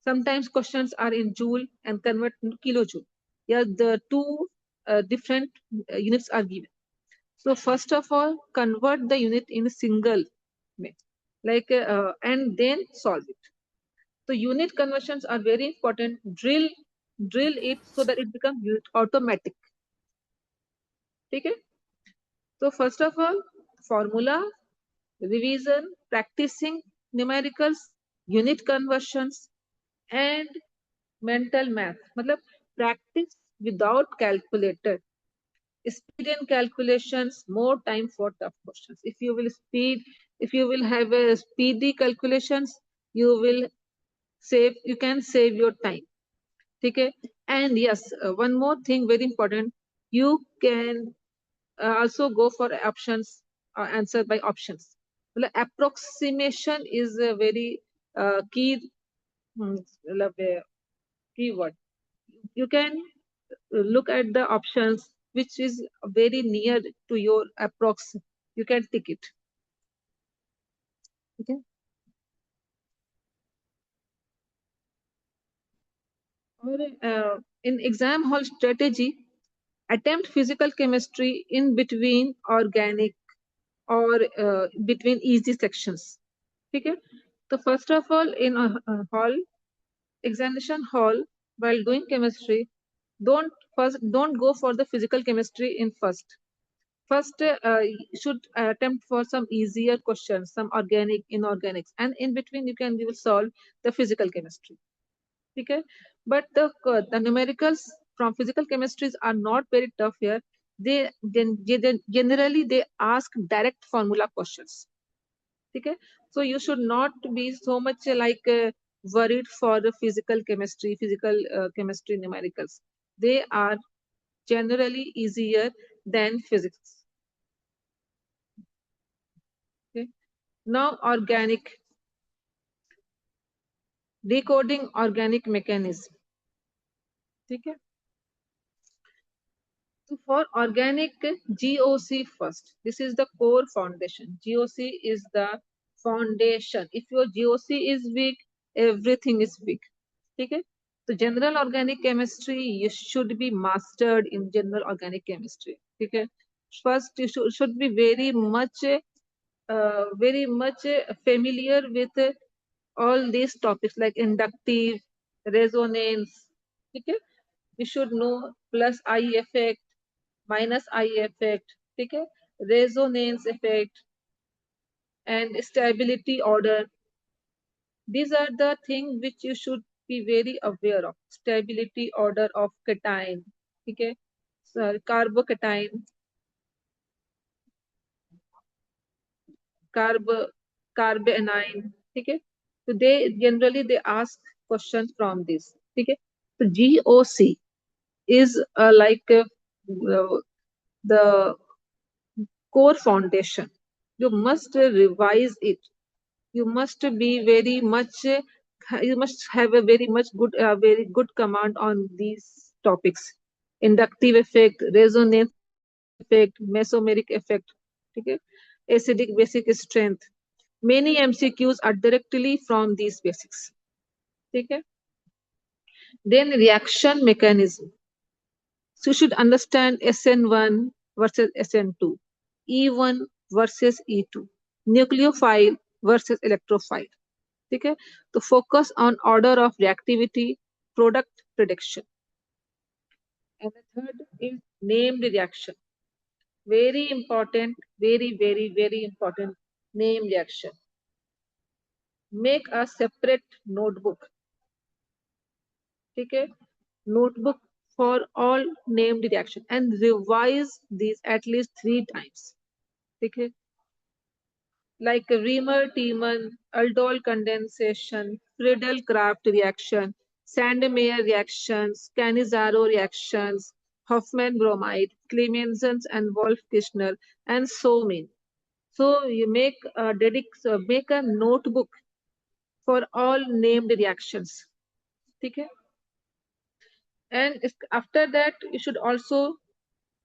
Sometimes questions are in joule and convert to kilojoule. Yeah, the two different units are given. So first of all, convert the unit in a single way, and then solve it. So unit conversions are very important. Drill it so that it becomes automatic. Okay? So first of all, formula, revision, practicing numericals, unit conversions, and mental math. मतलब practice without calculator. Speed in calculations, more time for tough questions. If you will have a speedy calculations, you can save your time. Okay? And yes, one more thing very important, you can also go for options, answer by options. Well, approximation is a very key keyword. You can look at the options which is very near to your approx. You can tick it. Okay. Or in exam hall strategy, attempt physical chemistry in between organic or between easy sections. Okay. So first of all, in a hall, examination hall, while doing chemistry, don't go for the physical chemistry in first. First, you should attempt for some easier questions, some organic, inorganics, and in between you will solve the physical chemistry. Okay, but the numericals from physical chemistries are not very tough here. They generally they ask direct formula questions. Okay, so you should not be so much worried for the physical chemistry numericals. They are generally easier than physics. Okay, now organic, decoding organic mechanism. Okay, so for organic, GOC first. This is the core foundation. GOC is the foundation. If your GOC is weak, everything is weak. Okay, so general organic chemistry, you should be mastered in general organic chemistry. Okay, first you should be very much familiar with all these topics like inductive, resonance. Okay, you should know plus I effect, minus I effect, okay, resonance effect, and stability order. These are the things which you should be very aware of. Stability order of cation, okay, so carbocation, carbanion, okay. So they generally they ask questions from this, okay. So GOC is the core foundation. You must revise it. You must be very much. You must have a very good command on these topics: inductive effect, resonance effect, mesomeric effect. Okay, acidic basic strength. Many MCQs are directly from these basics. Okay. Then reaction mechanism. So you should understand SN1 versus SN2, E1 versus E2, nucleophile versus electrophile. Okay? To focus on order of reactivity, product prediction. And the third is named reaction. Very important, very important name reaction. Make a separate notebook. Okay? Notebook for all named reaction and revise these at least 3 times. Okay, like Riemann-Tiemann, aldol condensation, Friedel-Crafts reaction, Sandmeyer reactions, Cannizzaro reactions, Hoffman bromide, Clemenson's and Wolff-Kishner, and so many. So you make a notebook for all named reactions. Okay, and after that you should also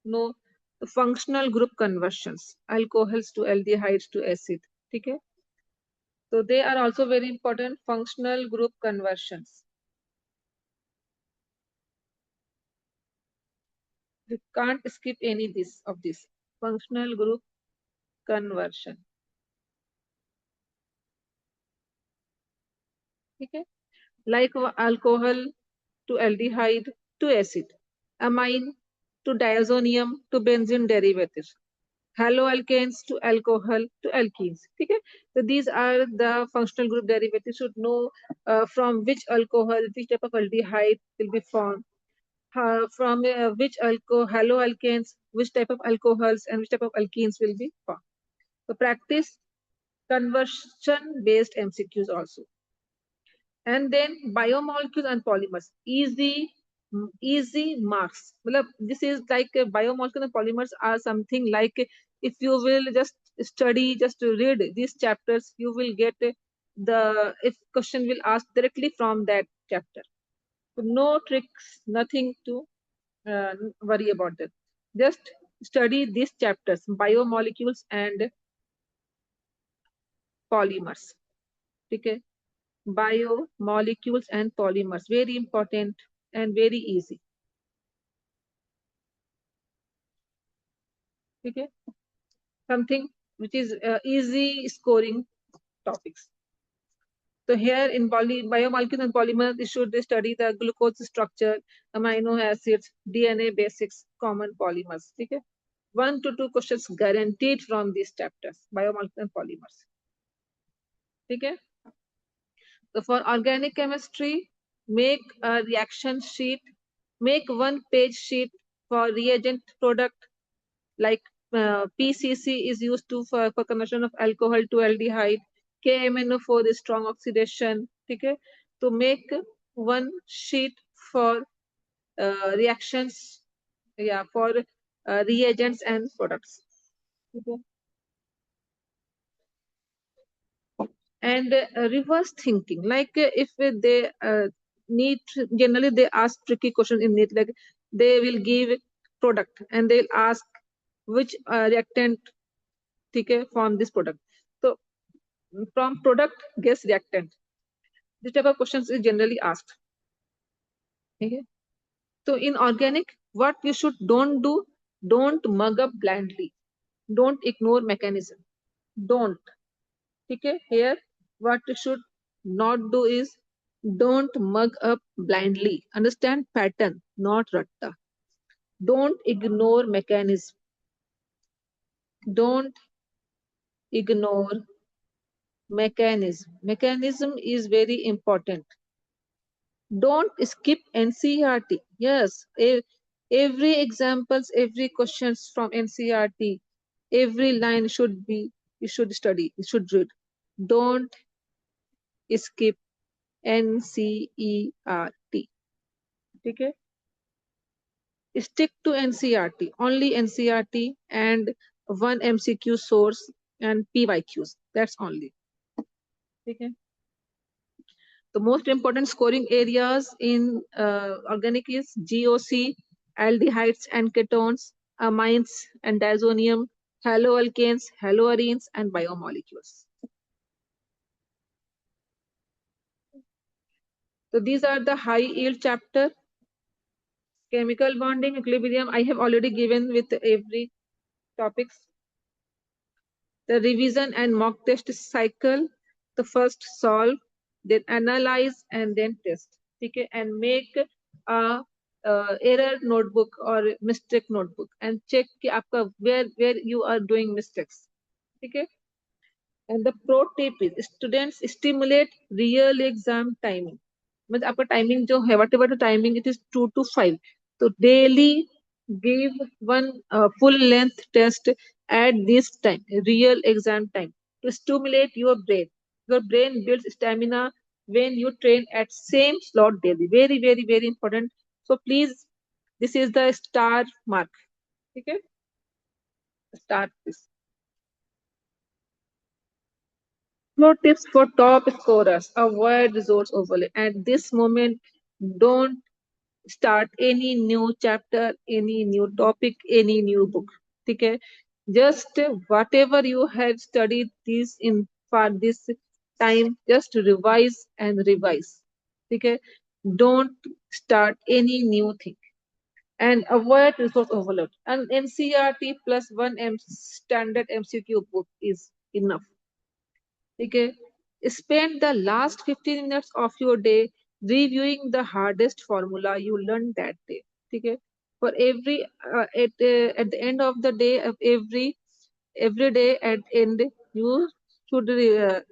know the functional group conversions, alcohols to aldehydes to acid. Okay, so they are also very important functional group conversions. You can't skip any of this functional group conversion. Okay, like alcohol to aldehyde to acid, amine to diazonium to benzene derivatives, haloalkanes to alcohol to alkenes. Okay, so these are the functional group derivatives. You should know from which alcohol, which type of aldehyde will be formed, from which haloalkanes, which type of alcohols and which type of alkenes will be formed. So practice conversion based MCQs also. And then biomolecules and polymers, easy marks. This is like biomolecules and polymers are something like if you will just study, just read these chapters, you will get if question will ask directly from that chapter. So no tricks, nothing to worry about that. Just study these chapters, biomolecules and polymers. Okay, biomolecules and polymers, very important and very easy. Okay, something which is easy scoring topics. So here in biomolecules and polymers, you should study the glucose structure, amino acids, DNA basics, common polymers. Okay, 1 to 2 questions guaranteed from these chapters, biomolecules and polymers. Okay. So for organic chemistry, make a reaction sheet, make 1-page sheet for reagent product, like PCC is used for conversion of alcohol to aldehyde. KMNO4 is strong oxidation. Okay, to make one sheet for reactions, yeah, for reagents and products. Okay. And reverse thinking, like if they need, generally they ask tricky questions in NEET, like they will give product and they'll ask which reactant, okay, from this product. So from product, guess reactant. This type of questions is generally asked. Okay. So in organic, what you should don't do, don't mug up blindly. Don't ignore mechanism. Don't. Okay. Here, what you should not do is don't mug up blindly. Understand pattern, not ratta. Don't ignore mechanism. Don't ignore mechanism. Mechanism is very important. Don't skip NCERT. Yes, every examples, every questions from NCERT, every line should be, you should study, you should read. Don't skip NCERT. Okay? Stick to NCERT, only NCERT and one MCQ source and PYQs. That's only. Okay? The most important scoring areas in organic is GOC, aldehydes and ketones, amines and diazonium, haloalkanes, haloarenes, and biomolecules. So these are the high yield chapter. Chemical bonding, equilibrium, I have already given with every topics. The revision and mock test cycle, the first solve, then analyze and then test. Okay, and make a error notebook or mistake notebook and check कि आपका where you are doing mistakes. Okay. And the pro tip is students stimulate real exam timing. मतलब आपका timing जो है, whatever the timing, it is 2 to 5. So daily give one full length test at this time, real exam time, to stimulate your brain. Your brain builds stamina when you train at same slot daily. Very, very, very important. So please, this is the star mark. Okay, start this. Pro tips for top scorers: avoid resource overload. At this moment, don't start any new chapter, any new topic, any new book. Okay, just whatever you have studied this in for this time, just revise and revise. Okay, don't start any new thing and avoid resource overload. And NCERT plus one standard MCQ book is enough. Okay, spend the last 15 minutes of your day reviewing the hardest formula you learned that day. Okay, for every at the end of the day of every day at end, you should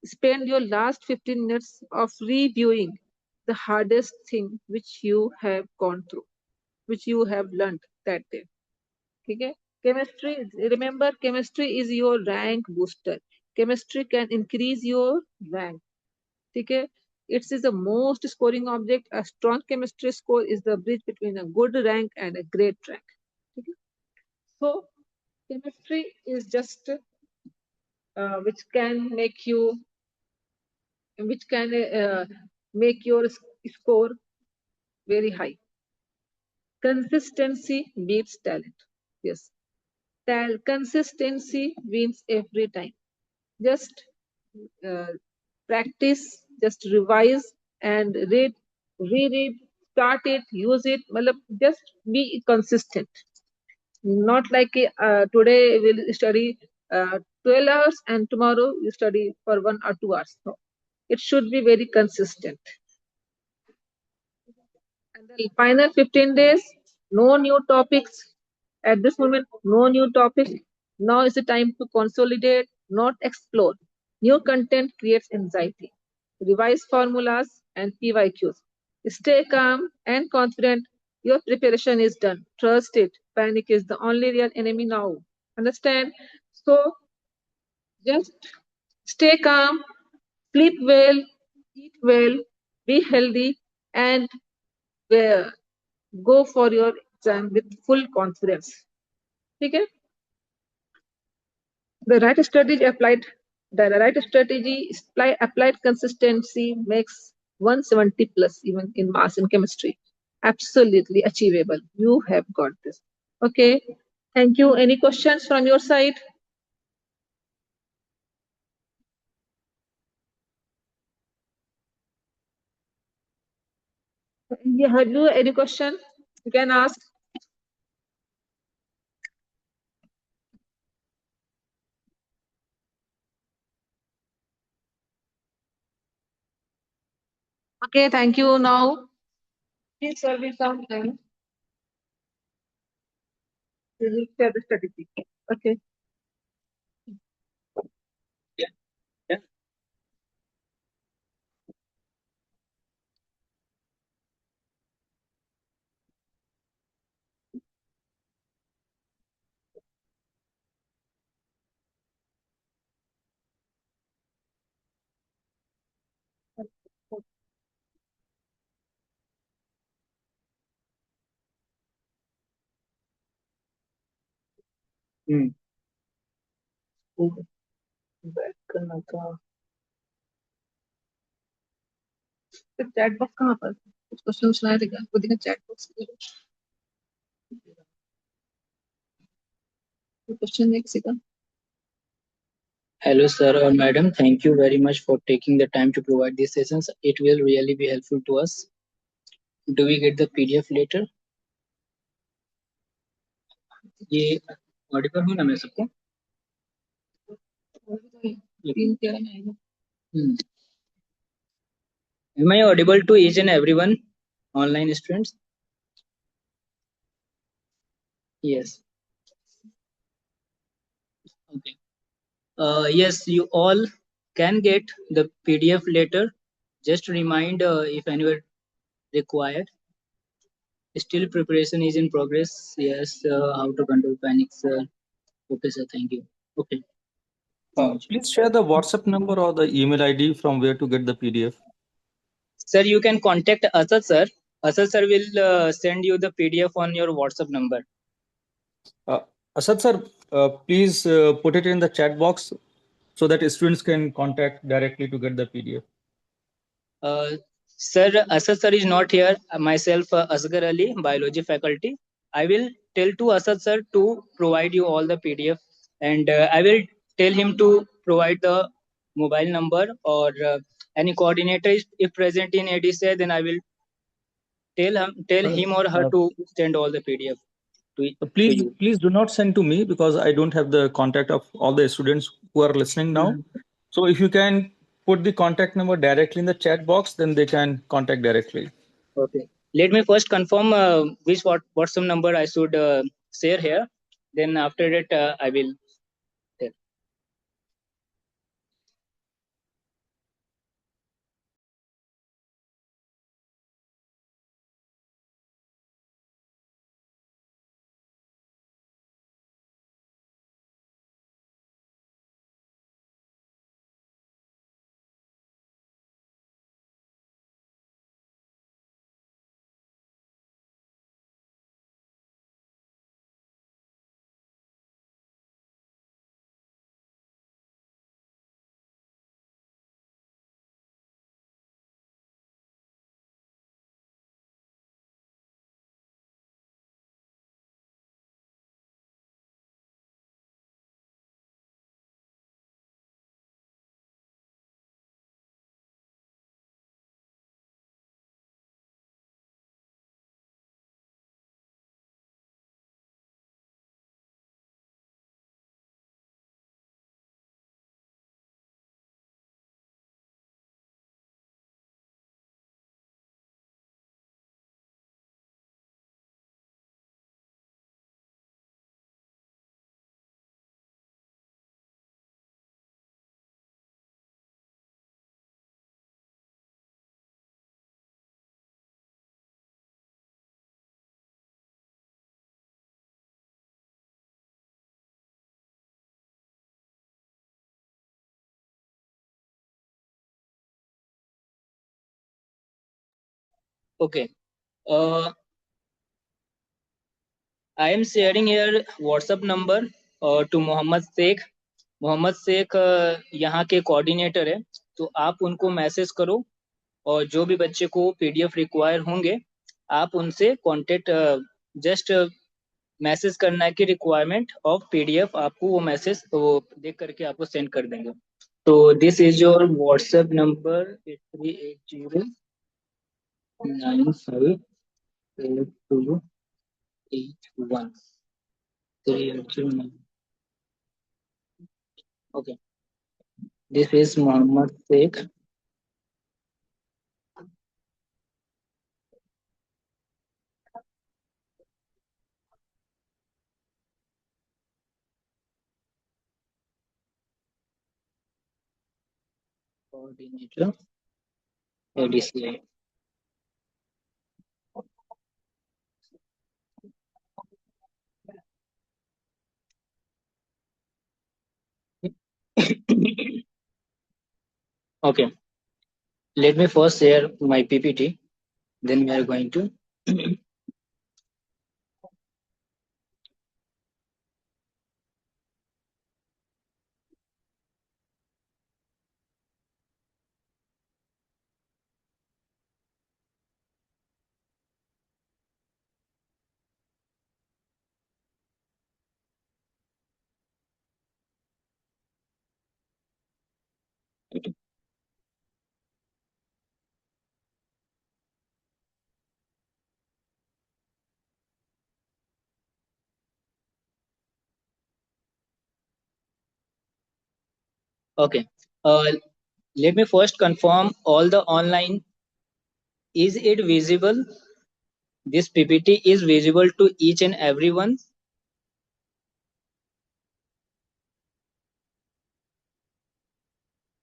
spend your last 15 minutes of reviewing the hardest thing which you have gone through, which you have learned that day. Okay, chemistry, remember, chemistry is your rank booster. Chemistry can increase your rank. Okay, it is the most scoring object. A strong chemistry score is the bridge between a good rank and a great rank. Okay? So chemistry is just which can make you, which can make your score very high. Consistency beats talent. Yes, consistency wins every time. Just practice, just revise and read, start it, use it. Just be consistent. Not like today we'll study 12 hours and tomorrow you study for 1 or 2 hours. No, it should be very consistent. And the final 15 days, no new topics. At this moment, no new topics. Now is the time to consolidate, not explore. New content creates anxiety. Revise formulas and PYQs. Stay calm and confident. Your preparation is done. Trust it. Panic is the only real enemy now. Understand? So just stay calm, sleep well, eat well, be healthy, and uh, go for your exam with full confidence. Okay? The right strategy applied, applied consistency makes 170 plus even in maths and chemistry. Absolutely achievable. You have got this. Okay. Thank you. Any questions from your side? Have you any question? You can ask. Okay, thank you. Now, please sir will come and we will share the strategy. Okay. Yeah. Yeah. Hmm. Back करना था फिर chat box कहाँ पर कुछ question सुनाया था क्या खुद ही चैट बॉक्स क्वेश्चन एक second Hello, sir or madam. Thank you very much for taking the time to provide these sessions. It will really be helpful to us. Do we get the PDF later? ये audible हो ना मैं सबको? तीन तेरह में आएगा Hmm. Am I audible to each and everyone, online students? Yes. Okay. Yes, you all can get the PDF later. Just remind if anywhere required. Still preparation is in progress. Yes, how to control panic, sir. Okay, sir. Thank you. Okay. Please share the WhatsApp number or the email ID from where to get the PDF. Sir, you can contact Asad sir. Asad sir will send you the PDF on your WhatsApp number. Asad sir, please put it in the chat box so that students can contact directly to get the PDF. Sir, Asad sir is not here. Myself, Asghar Ali, biology faculty. I will tell to Asad sir to provide you all the PDF, and I will tell him to provide the mobile number or any coordinator if present in ADC. Then I will tell him or her to send all the PDF to you. Please do not send to me because I don't have the contact of all the students who are listening now. So if you can put the contact number directly in the chat box, then they can contact directly. Okay. Let me first confirm which WhatsApp number I should share here. Then after that, I will tell. Okay. I am sharing here WhatsApp number to Mohammad Sheikh. Mohammad Sheikh यहाँ के coordinator है, तो आप उनको message करो और जो भी बच्चे को पीडीएफ रिक्वायर होंगे आप उनसे कांटेक्ट जस्ट मैसेज करना है कि रिक्वायरमेंट ऑफ पीडीएफ, आपको वो मैसेज वो देख करके आपको सेंड कर देंगे. तो this is your WhatsApp number 8380958281. Okay, this is Muhammad Sheikh. Coordinator ADCI. Okay, let me first share my PPT, then we are going to okay. Let me first confirm all the online. Is it visible? This PPT is visible to each and everyone.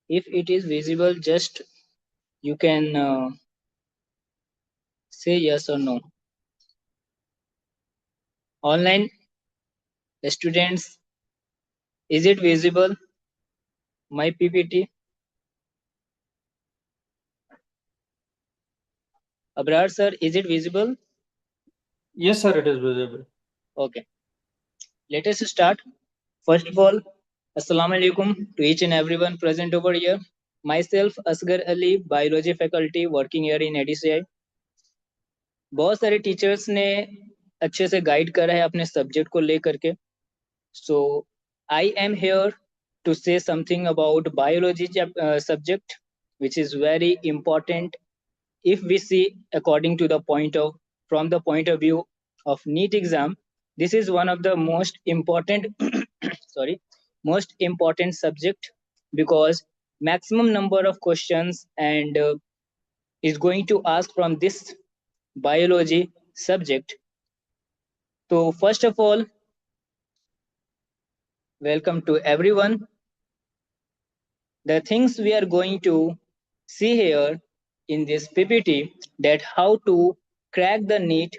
If it is visible, just you can say yes or no. Online students, is it visible? My PPT. Abrar sir, is it visible? Yes, sir, it is visible. Okay. Let us start. First of all, Assalamu alaikum to each and everyone present over here. Myself, Asghar Ali, biology faculty working here in ADCI. बहुत सारे teachers ने अच्छे से guide करा है अपने subject को लेकर के. So I am here to say something about biology subject, which is very important if we see according to the from the point of view of NEET exam. This is one of the most important most important subject, because maximum number of questions and is going to ask from this biology subject. So first of all, welcome to everyone. The things we are going to see here in this PPT, that how to crack the NEET,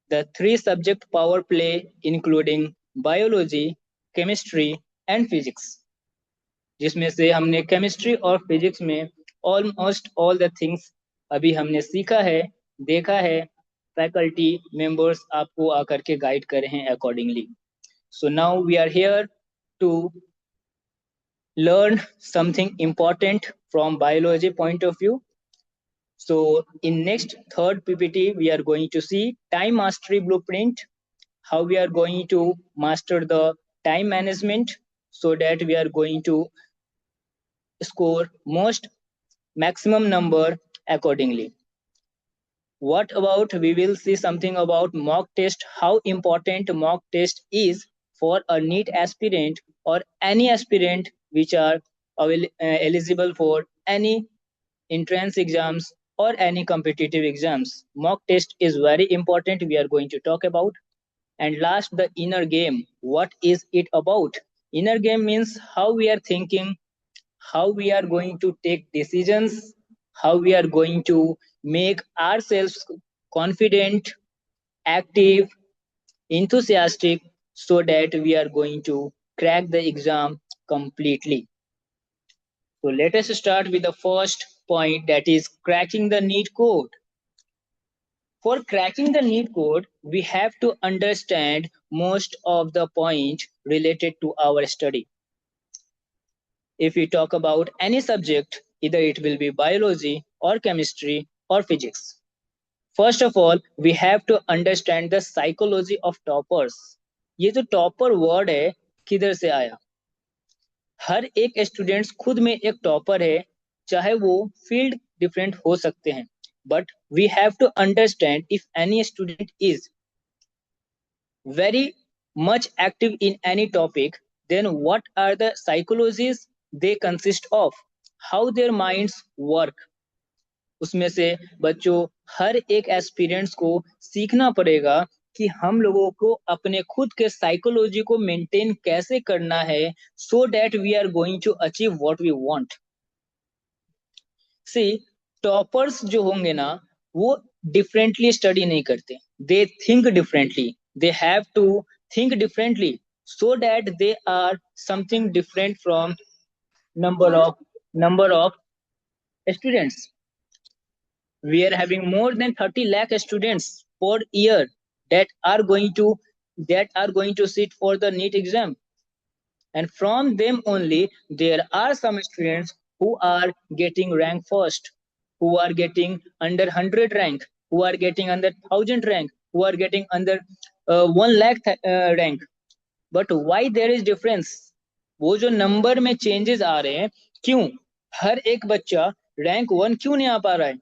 the 3 subject power play including biology, chemistry and physics, जिसमें से हमने chemistry और physics में almost all the things अभी हमने सीखा है, देखा है. फैकल्टी मेंबर्स आपको आकर के गाइड कर रहे हैं accordingly. So now we are here to learn something important from biology point of view. So in next third PPT, we are going to see time mastery blueprint, how we are going to master the time management so that we are going to score most maximum number accordingly. What about, we will see something about mock test, how important mock test is for a NEET aspirant or any aspirant which are eligible for any entrance exams or any competitive exams. Mock test is very important, we are going to talk about. And last, the inner game. What is it about? Inner game means how we are thinking, how we are going to take decisions, how we are going to make ourselves confident, active, enthusiastic, so that we are going to crack the exam completely. So let us start with the first point, that is cracking the NEET code. For cracking the NEET code, we have to understand most of the points related to our study. If we talk about any subject, either it will be biology or chemistry or physics. First of all, we have to understand the psychology of toppers. ये जो topper word है किधर से आया? हर एक students खुद में एक टॉपर है, चाहे वो फील्ड डिफरेंट हो सकते हैं, but we have to understand if any student is very much active in any topic, then what are the psychologies they consist of, how their minds work. उसमें से बच्चों हर एक एस्पिरेंट्स को सीखना पड़ेगा कि हम लोगों को अपने खुद के साइकोलॉजी को मेंटेन कैसे करना है, so that we are going to achieve what we want. See toppers जो होंगे ना, वो डिफरेंटली स्टडी नहीं करते, they think differently, they have to think differently so that they are something different from number of students. We are having more than 30 lakh students per year that are going to sit for the NEET exam, and from them only there are some students who are getting rank first, who are getting under 100 rank, who are getting under 1000 rank, who are getting under 1 lakh rank. But why there is difference? वो जो number में changes आ रहे हैं, क्यों हर एक बच्चा rank 1 क्यों नहीं आ पा रहा है?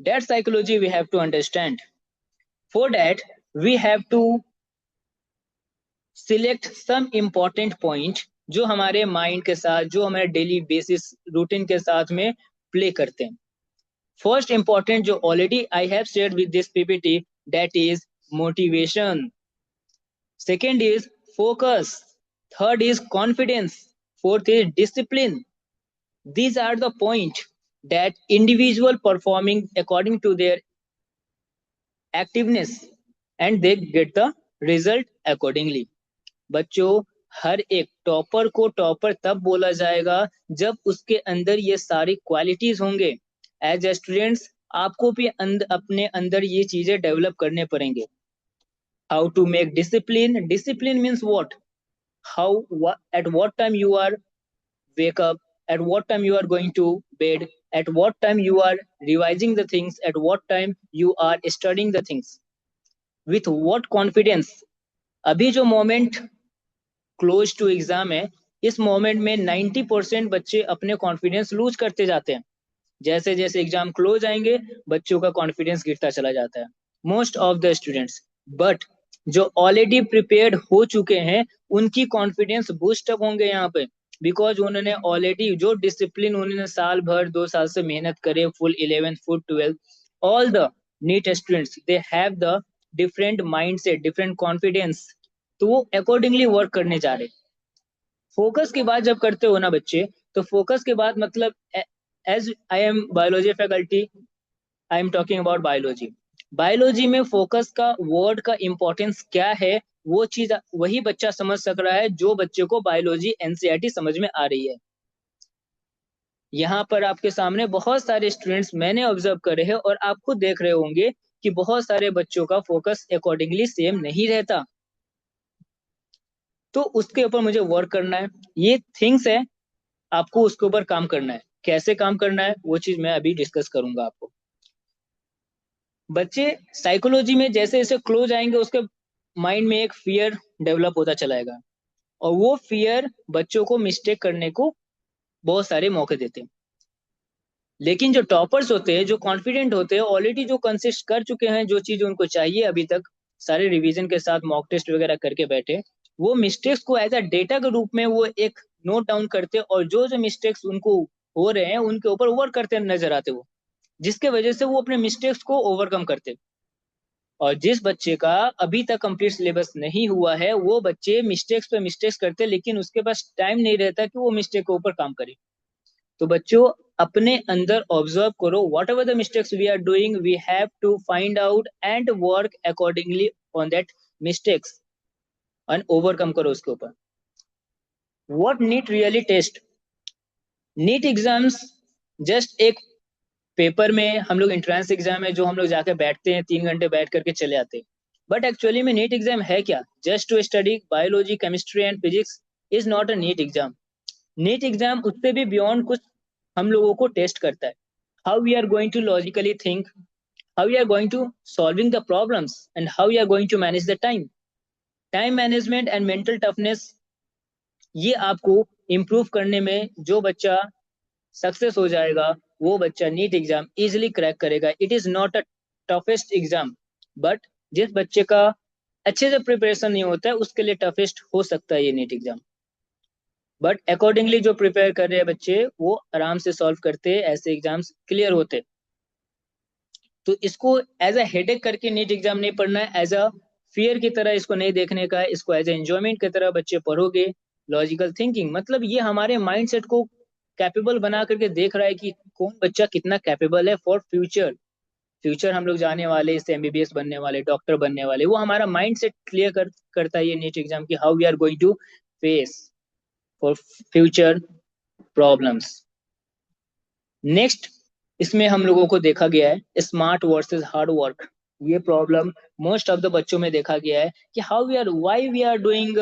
That psychology we have to understand. For that we have to select some important point जो हमारे माइंड के साथ, जो हमारे डेली बेसिस रूटीन के साथ में प्ले करते हैं. फर्स्ट इंपॉर्टेंट जो already I have shared with this PPT, that is motivation. Second is focus. Third is confidence. Fourth is discipline. These are the points that individual performing according to their activeness and they get the result accordingly. बच्चों हर एक topper को topper तब बोला जाएगा जब उसके अंदर ये सारी क्वालिटीज होंगे. एज ए स्टूडेंट्स आपको भी अपने अंदर ये चीजें डेवलप करने पड़ेंगे. How to make discipline. Discipline means what? How at what time you are wake up, at what time you are going to bed, at what time you are revising the things, at what time you are studying the things, with what confidence. अभी जो moment close to exam है, इस moment में 90% बच्चे अपने confidence lose करते जाते हैं. जैसे जैसे एग्जाम क्लोज आएंगे बच्चों का कॉन्फिडेंस गिरता चला जाता है, most of the students. But जो ऑलरेडी प्रिपेयर्ड हो चुके हैं उनकी कॉन्फिडेंस बूस्ट अप होंगे यहाँ पे, बिकॉज उन्होंने ऑलरेडी जो डिसिप्लिन उन्होंने साल भर 2 साल से मेहनत करे, full 11th full 12th, all the NEET students they have the different mindset, different confidence, तो वो अकॉर्डिंगली वर्क करने जा रहे. फोकस की बात जब करते हो ना बच्चे, तो फोकस के बाद मतलब as I am biology faculty, I am talking about biology. Biology में फोकस का वर्ड का इंपॉर्टेंस क्या है, वो चीज वही बच्चा समझ सक रहा है जो बच्चे को बायोलॉजी एनसीईआरटी समझ में आ रही है. यहाँ पर आपके सामने बहुत सारे स्टूडेंट्स मैंने ऑब्जर्व करे हैं और आप खुद देख रहे होंगे कि बहुत सारे बच्चों का फोकस अकॉर्डिंगली सेम नहीं रहता. तो उसके ऊपर मुझे वर्क करना है. ये थिंग्स है, आपको उसके ऊपर काम करना है. कैसे काम करना है वो चीज मैं अभी डिस्कस करूंगा आपको. बच्चे साइकोलॉजी में जैसे जैसे क्लोज आएंगे उसके माइंड में एक फियर डेवलप होता चलाएगा, और वो फियर बच्चों को मिस्टेक करने को बहुत सारे मौके देते हैं. लेकिन जो टॉपर्स होते हैं, जो कॉन्फिडेंट होते हैं, ऑलरेडी जो कंसिस्ट कर चुके हैं जो चीज उनको चाहिए, अभी तक सारे रिवीजन के साथ मॉक टेस्ट वगैरह करके बैठे, वो मिस्टेक्स को एज अ डेटा के रूप में वो एक नोट डाउन करते और जो जो मिस्टेक्स उनको हो रहे हैं उनके ऊपर वर्क करते नजर आते वो, जिसके वजह से वो अपने मिस्टेक्स को ओवरकम करते. और जिस बच्चे का अभी तक कंप्लीट सिलेबस नहीं हुआ है वो बच्चे मिस्टेक्स पे मिस्टेक्स करते, लेकिन उसके पास टाइम नहीं रहता कि वो मिस्टेक के ऊपर काम करे. तो बच्चों अपने अंदर ऑब्जर्व करो, whatever the mistakes we are doing we have to find out and work accordingly on that mistakes and overcome करो उसके ऊपर. What NEET really test? NEET exams just एक पेपर में हम लोग एंट्रेंस एग्जाम है जो हम लोग जाके बैठते हैं 3 घंटे बैठ करके चले आते हैं, बट एक्चुअली में नीट एग्जाम है क्या? Just to study biology, chemistry and physics is not a NEET exam. NEET exam उससे भी बियॉन्ड कुछ हम लोगों को टेस्ट करता है. How we are going to logically think, how we are going to solving the problems, and how we are going to manage the time management and mental toughness. ये आपको इम्प्रूव करने में जो बच्चा सक्सेस हो जाएगा वो बच्चा नीट एग्जाम इजिली क्रैक करेगा. It is not a toughest exam, but जिस बच्चे का अच्छे से प्रिपरेशन नहीं होता है उसके लिए टफेस्ट हो सकता है ये नीट एग्जाम. बट अकॉर्डिंगली जो प्रिपेयर कर रहे हैं बच्चे वो आराम से सॉल्व करते, ऐसे एग्जाम्स क्लियर होते. तो इसको एज अ हेडेक करके नीट एग्जाम नहीं पढ़ना है, एज अ फियर की तरह इसको नहीं देखने का है, इसको एज ए एंजॉयमेंट की तरह बच्चे पढ़ोगे. लॉजिकल थिंकिंग मतलब ये हमारे माइंडसेट को कैपेबल बना करके देख रहा है कि कौन बच्चा कितना कैपेबल है फॉर फ्यूचर हम लोग जाने वाले, इससे एमबीबीएस बनने वाले, डॉक्टर बनने वाले. वो हमारा माइंडसेट क्लियर करता है ये नीट एग्जाम की, how we are going to face for future problems. Next इसमें हम लोगों को देखा गया है स्मार्ट वर्सेस हार्ड वर्क. ये प्रॉब्लम मोस्ट ऑफ द बच्चों में देखा गया है कि how we are, why we are doing,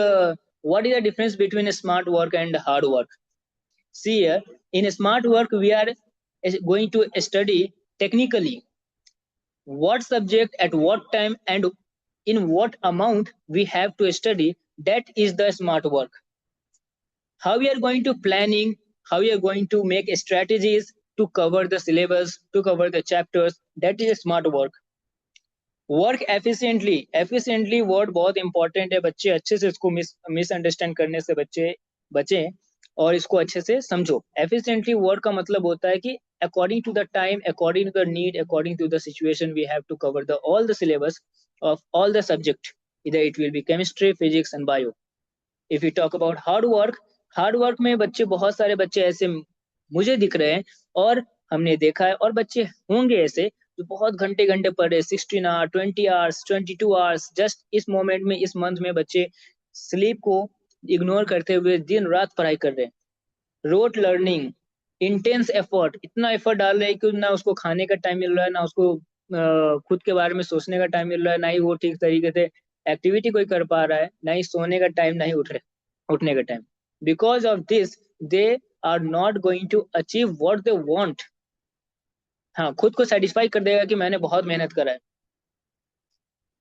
what is the difference between smart work and hard work. See here, in smart work we are going to study technically what subject at what time and in what amount we have to study. That is the smart work. How we are going to planning, how we are going to make strategies to cover the syllabus, to cover the chapters, that is smart work. Work efficiently word बहुत important है, बच्चे अच्छे से इसको misunderstand करने से बचे और इसको अच्छे से समझो. एफिशिएंटली वर्क का मतलब होता है कि according to the time, according to the need, according to the situation we have to cover the all the syllabus of all the subject, इधर it will be chemistry, physics and bio. If you talk about hard work में बच्चे, बहुत सारे बच्चे ऐसे मुझे दिख रहे हैं और हमने देखा है और बच्चे होंगे ऐसे जो बहुत घंटे पढ़ रहे, 16 आवर, 20 आवर्स, 22 आवर्स. जस्ट इस मोमेंट में, इस मंथ में बच्चे स्लीप को इग्नोर करते हुए दिन रात पढ़ाई कर रहे हैं. रोट लर्निंग, इंटेंस एफर्ट, इतना एफर्ट डाल रहे हैं कि ना उसको खाने का टाइम मिल रहा है, ना उसको खुद के बारे में सोचने का टाइम मिल रहा है, ना ही वो ठीक तरीके से एक्टिविटी कोई कर पा रहा है, ना ही सोने का टाइम, ना ही उठने का time. Because of this they are not going to achieve what they want. हाँ, खुद को सेटिस्फाई कर देगा कि मैंने बहुत मेहनत करा है.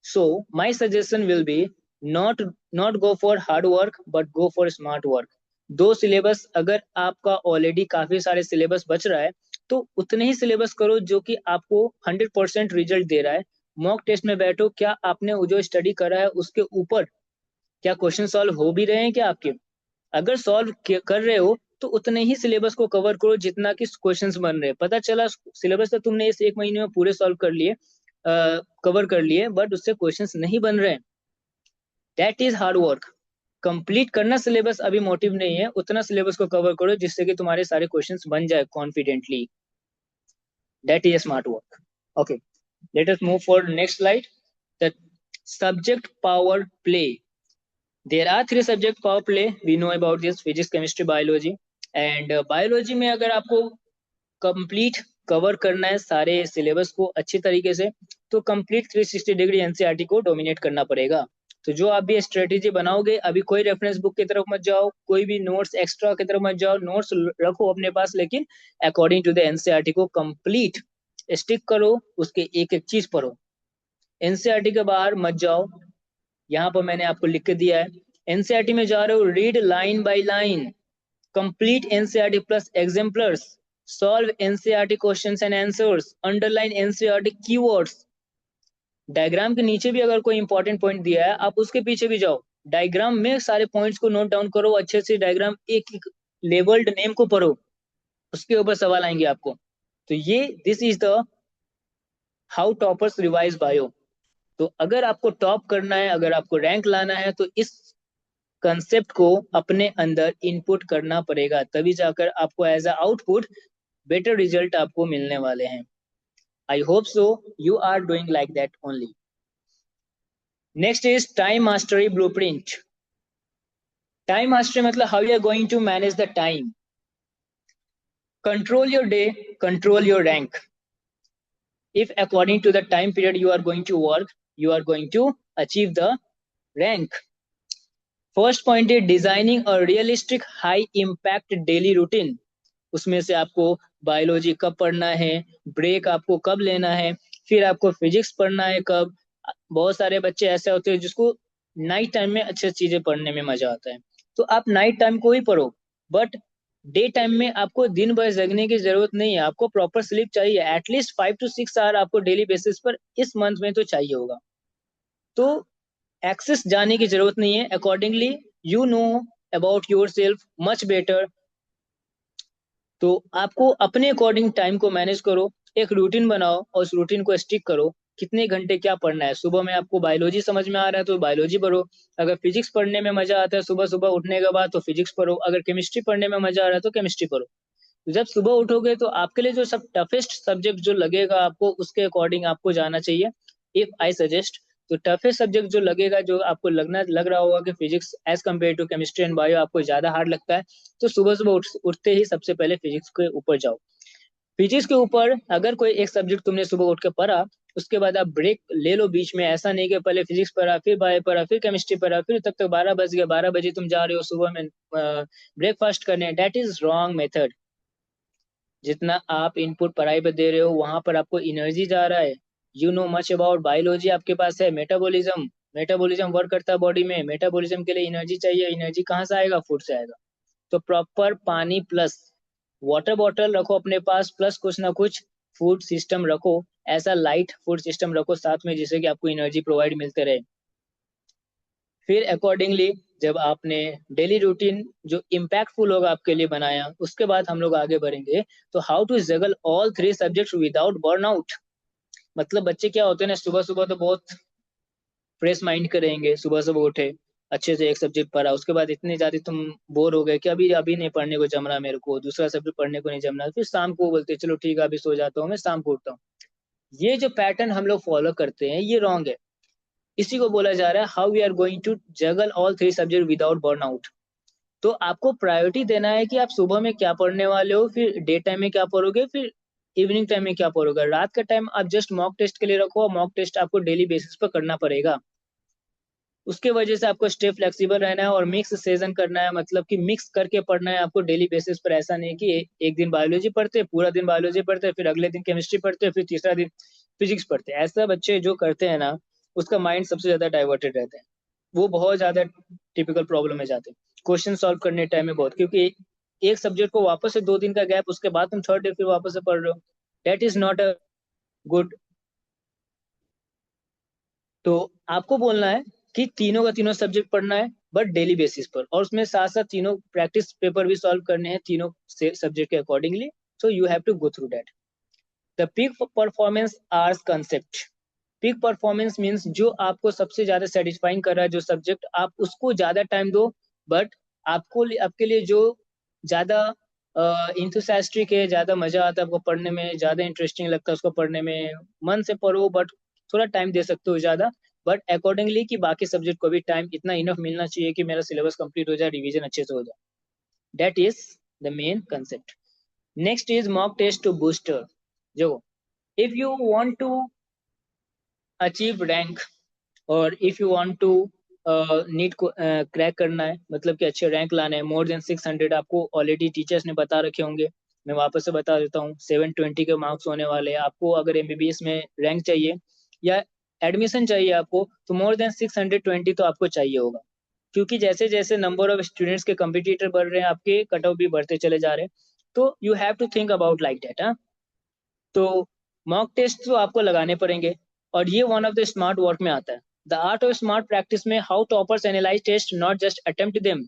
So my suggestion will be not go for hard work but go for smart work. 2 syllabus, अगर आपका ऑलरेडी काफी सारे सिलेबस बच रहा है तो उतने ही सिलेबस करो जो कि आपको 100% रिजल्ट दे रहा है. मॉक टेस्ट में बैठो, क्या आपने जो स्टडी करा है उसके ऊपर क्या क्वेश्चन सॉल्व हो भी रहे हैं क्या आपके? अगर सॉल्व कर रहे हो तो उतने ही सिलेबस को कवर करो जितना कि क्वेश्चंस बन रहे हैं. पता चला सिलेबस तो तुमने इस 1 महीने में पूरे सॉल्व कर लिए, कवर कर लिए, बट उससे क्वेश्चंस नहीं बन रहे हैं. That is hard work. Complete करना सिलेबस अभी मोटिव नहीं है, उतना सिलेबस को कवर करो जिससे कि तुम्हारे सारे क्वेश्चंस बन जाए confidently. That is smart work. Okay, let us move for next slide. The subject power play. There are 3 subject power play. We know about this: physics, chemistry, biology. And biology में अगर आपको complete cover करना है सारे syllabus को अच्छी तरीके से, तो complete 360 डिग्री NCERT को dominate करना पड़ेगा. तो जो आप भी strategy बनाओगे, अभी कोई reference book की तरफ मत जाओ, कोई भी notes extra की तरफ मत जाओ. notes रखो अपने पास, लेकिन according to the NCERT को complete stick करो, उसके एक चीज पढ़ो. NCERT के बाहर मत जाओ. यहाँ पर मैंने आपको लिख के दिया है, एनसीईआरटी में जा रहे हो, read line by line, complete NCERT plus exemplars, solve NCERT questions and answers, underline NCERT keywords. Diagram के नीचे भी अगर कोई इंपॉर्टेंट पॉइंट दिया है आप उसके पीछे भी जाओ, डायग्राम में सारे पॉइंट्स को नोट डाउन करो अच्छे से. डायग्राम एक लेबल्ड नेम को पढ़ो, उसके ऊपर सवाल आएंगे आपको. तो ये this is the how toppers revise bio. तो अगर आपको टॉप करना है, अगर आपको रैंक लाना है, तो इस कंसेप्ट को अपने अंदर इनपुट करना पड़ेगा, तभी जाकर आपको as a output better result आपको मिलने वाले हैं. I hope so you are doing like that only. Next is time mastery blueprint. Time mastery मतलब how you are going to manage the time. Control your day, control your rank. if according to the time period you are going to work, you are going to achieve the rank. First point है designing a realistic high impact daily routine. उसमें से आपको biology कब पढ़ना है, break आपको कब लेना है, फिर आपको फिजिक्स पढ़ना है कब. बहुत सारे बच्चे ऐसे होते हैं जिसको नाइट टाइम में अच्छी चीजें पढ़ने में मजा आता है, तो आप नाइट टाइम को ही पढ़ो, बट डे टाइम में आपको दिन भर जगने की जरूरत नहीं है. आपको प्रॉपर स्लीप चाहिए, एटलीस्ट 5 to 6 आवर आपको डेली बेसिस पर इस मंथ में तो चाहिए होगा. तो एक्सेस जाने की जरूरत नहीं है. Accordingly you know about your self much better. तो आपको अपने अकॉर्डिंग टाइम को मैनेज करो, एक रूटीन बनाओ और उस रूटीन को स्टिक करो. कितने घंटे क्या पढ़ना है. सुबह में आपको बायोलॉजी समझ में आ रहा है तो बायोलॉजी पढ़ो. अगर फिजिक्स पढ़ने में मजा आता है सुबह सुबह उठने के बाद तो फिजिक्स पढ़ो. अगर केमिस्ट्री पढ़ने में मजा आ रहा है तो केमिस्ट्री पढ़ो. जब सुबह उठोगे तो आपके लिए जो सब टफेस्ट सब्जेक्ट जो लगेगा आपको उसके अकॉर्डिंग आपको जाना चाहिए. इफ आई सजेस्ट, तो टफेस्ट सब्जेक्ट जो लगेगा, जो आपको लग रहा होगा कि physics as compare to chemistry and bio आपको ज्यादा हार्ड लगता है, तो सुबह सुबह उठते ही सबसे पहले फिजिक्स के ऊपर जाओ. फिजिक्स के ऊपर अगर कोई एक सब्जेक्ट तुमने सुबह उठ के पढ़ा, उसके बाद आप ब्रेक ले लो बीच में. ऐसा नहीं कि पहले फिजिक्स पढ़ा, फिर बायो पढ़ा, फिर केमिस्ट्री पढ़ा, फिर तब तक 12 बज गया, 12 बजे तुम जा रहे हो सुबह में ब्रेकफास्ट करने. That is wrong method. जितना आप इनपुट पढ़ाई पर दे रहे हो वहां पर आपको एनर्जी जा रहा है. You know much about biology, आपके पास है मेटाबॉलिज्म. मेटाबॉलिज्म वर्क करता है बॉडी में. मेटाबॉलिज्म के लिए एनर्जी चाहिए. एनर्जी कहाँ से आएगा? फूड से आएगा. तो प्रॉपर पानी प्लस वाटर बॉटल रखो अपने पास, प्लस कुछ ना कुछ फूड सिस्टम रखो. ऐसा लाइट फूड सिस्टम रखो साथ में जिससे कि आपको एनर्जी प्रोवाइड मिलते रहे. फिर अकॉर्डिंगली जब आपने डेली रूटीन जो इम्पैक्टफुल होगा आपके लिए बनाया, उसके बाद हम लोग आगे बढ़ेंगे. तो how to juggle all 3 subjects without burnout. मतलब बच्चे क्या होते हैं ना, सुबह सुबह तो बहुत फ्रेश माइंड करेंगे, सुबह सुबह उठे अच्छे से एक सब्जेक्ट पढ़ा, उसके बाद इतने ज्यादा तुम बोर हो गए कि अभी नहीं पढ़ने को जम रहा, मेरे को दूसरा सब्जेक्ट पढ़ने को नहीं जम रहा, फिर शाम को बोलते चलो ठीक है अभी सो जाता हूँ, मैं शाम को उठता हूँ. ये जो पैटर्न हम लोग फॉलो करते हैं ये रॉन्ग है. इसी को बोला जा रहा है how we are going to juggle all 3 subject without burnout. तो आपको प्रायोरिटी देना है कि आप सुबह में क्या पढ़ने वाले हो, फिर डे टाइम में क्या पढ़ोगे, फिर इवनिंग टाइम में क्या पढ़ोगे. रात का टाइम आप जस्ट मॉक टेस्ट के लिए रखो, और मॉक टेस्ट आपको डेली बेसिस पर करना पड़ेगा. उसके वजह से आपको स्टे फ्लेक्सिबल रहना है और मिक्स सेशन करना है. मतलब कि मिक्स करके पढ़ना है आपको डेली बेसिस पर. ऐसा नहीं कि एक दिन बायोलॉजी पढ़ते, पूरा दिन बायोलॉजी पढ़ते, फिर अगले दिन केमिस्ट्री पढ़ते, फिर तीसरा दिन फिजिक्स पढ़ते. ऐसा बच्चे जो करते हैं ना, उसका माइंड सबसे ज्यादा डाइवर्टेड रहता है. वो बहुत ज्यादा टिपिकल प्रॉब्लम में जाते हैं क्वेश्चन सॉल्व करने टाइम में बहुत, क्योंकि एक सब्जेक्ट को वापस से 2 दिन का गैप, उसके बाद तुम थर्ड डे फिर वापस से पढ़ रहे हो. That is not a good. तो आपको बोलना है कि तीनों का तीनों सब्जेक्ट पढ़ना है बट डेली बेसिस पर, और उसमें साथ साथ तीनों प्रैक्टिस पेपर भी सॉल्व करने हैं तीनों सब्जेक्ट के accordingly. So you have to go through that. The peak performance ours concept. Peak performance means जो आपको सबसे ज्यादा सेटिस्फाइंग कर रहा है जो सब्जेक्ट, आप उसको ज्यादा टाइम दो. बट आपके लिए जो ज्यादा इंथुसियास्टिक है, ज्यादा मजा आता है आपको पढ़ने में, ज्यादा इंटरेस्टिंग लगता है उसको पढ़ने में, मन से पढ़ो, बट थोड़ा टाइम दे सकते हो ज्यादा. बट अकॉर्डिंगली कि बाकी सब्जेक्ट को भी टाइम इतना इनफ मिलना चाहिए कि मेरा सिलेबस कंप्लीट हो जाए, रिवीजन अच्छे से हो जाए. That is the main concept. Next is mock test to booster. जो if you want to achieve rank और if you want to NEET को क्रैक करना है, मतलब कि अच्छे रैंक लाना है, मोर देन 600 आपको ऑलरेडी टीचर्स ने बता रखे होंगे. मैं वापस से बता देता हूँ, 720 के मार्क्स होने वाले हैं. आपको अगर एमबीबीएस में रैंक चाहिए या एडमिशन चाहिए आपको, तो मोर देन 620 तो आपको चाहिए होगा. क्योंकि जैसे जैसे नंबर ऑफ स्टूडेंट्स के कंपिटिटर बढ़ रहे हैं, आपके कट ऑफ भी बढ़ते चले जा रहे हैं. तो you have to think about like that. तो मॉक टेस्ट तो आपको लगाने पड़ेंगे, और ये one of the smart work में आता है. The art of smart practice में how toppers analyse test, not just attempt them.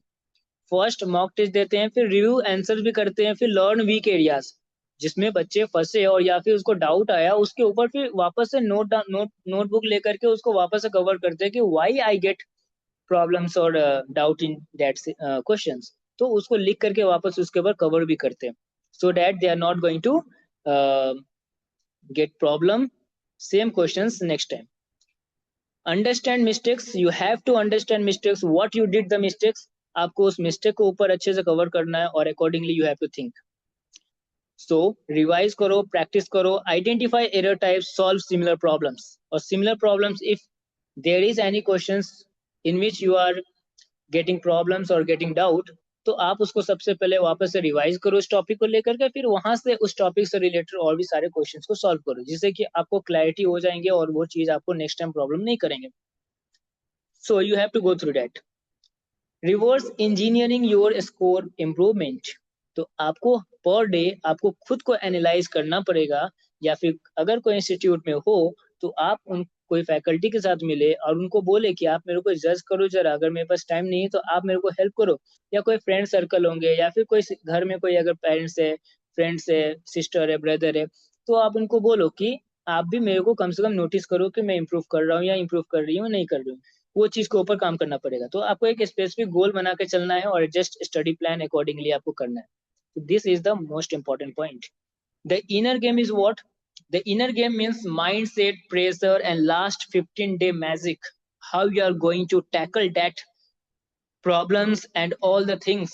First mock test देते हैं, फिर रिव्यू आंसर भी करते हैं, फिर लर्न वीक एरियाज जिसमें बच्चे फंसे और या फिर उसको डाउट आया, उसके ऊपर फिर वापस से नोटबुक लेकर के उसको वापस से कवर करते हैं कि व्हाई आई गेट प्रॉब्लम्स और डाउट इन दैट क्वेश्चंस. तो उसको लिख करके वापस उसके ऊपर कवर भी करते हैं, so that they are not going to get problem same questions next time. Understand mistakes. You have to understand mistakes, what you did the mistakes. आपको उस मिस्टेक को ऊपर अच्छे से कवर करना है और accordingly you have to think. So revise करो, practice करो, identify error types, solve similar problems. Or similar problems, if there is any questions in which you are getting problems or getting doubt, तो आप उसको सबसे पहले वापस से revise करो इस टॉपिक को लेकर के, फिर वहां से उस टॉपिक से रिलेटेड और भी सारे क्वेश्चंस को सॉल्व करो, जिससे कि आपको क्लैरिटी हो जाएंगे और वो चीज आपको नेक्स्ट टाइम प्रॉब्लम नहीं करेंगे. So you have to go through that. Reverse engineering your score improvement. तो आपको पर डे आपको खुद को एनालाइज करना पड़ेगा, या फिर अगर कोई इंस्टीट्यूट में हो तो आप उन कोई फैकल्टी के साथ मिले और उनको बोले कि आप मेरे को जज करो जरा, अगर मेरे पास टाइम नहीं है तो आप मेरे को हेल्प करो. या कोई फ्रेंड सर्कल होंगे, या फिर कोई घर में कोई अगर पेरेंट्स है, फ्रेंड्स है, सिस्टर है, ब्रदर है, तो आप उनको बोलो कि आप भी मेरे को कम से कम नोटिस करो कि मैं इंप्रूव कर रहा हूँ या इंप्रूव कर रही हूँ, नहीं कर रही हूँ. वो चीज के ऊपर काम करना पड़ेगा. तो आपको एक स्पेसिफिक गोल बना के चलना है और जस्ट स्टडी प्लान अकॉर्डिंगली आपको करना है. This is the most important point. The inner game is what? The inner game means mindset, pressure and last 15-day magic. How you are going to tackle that problems and all the things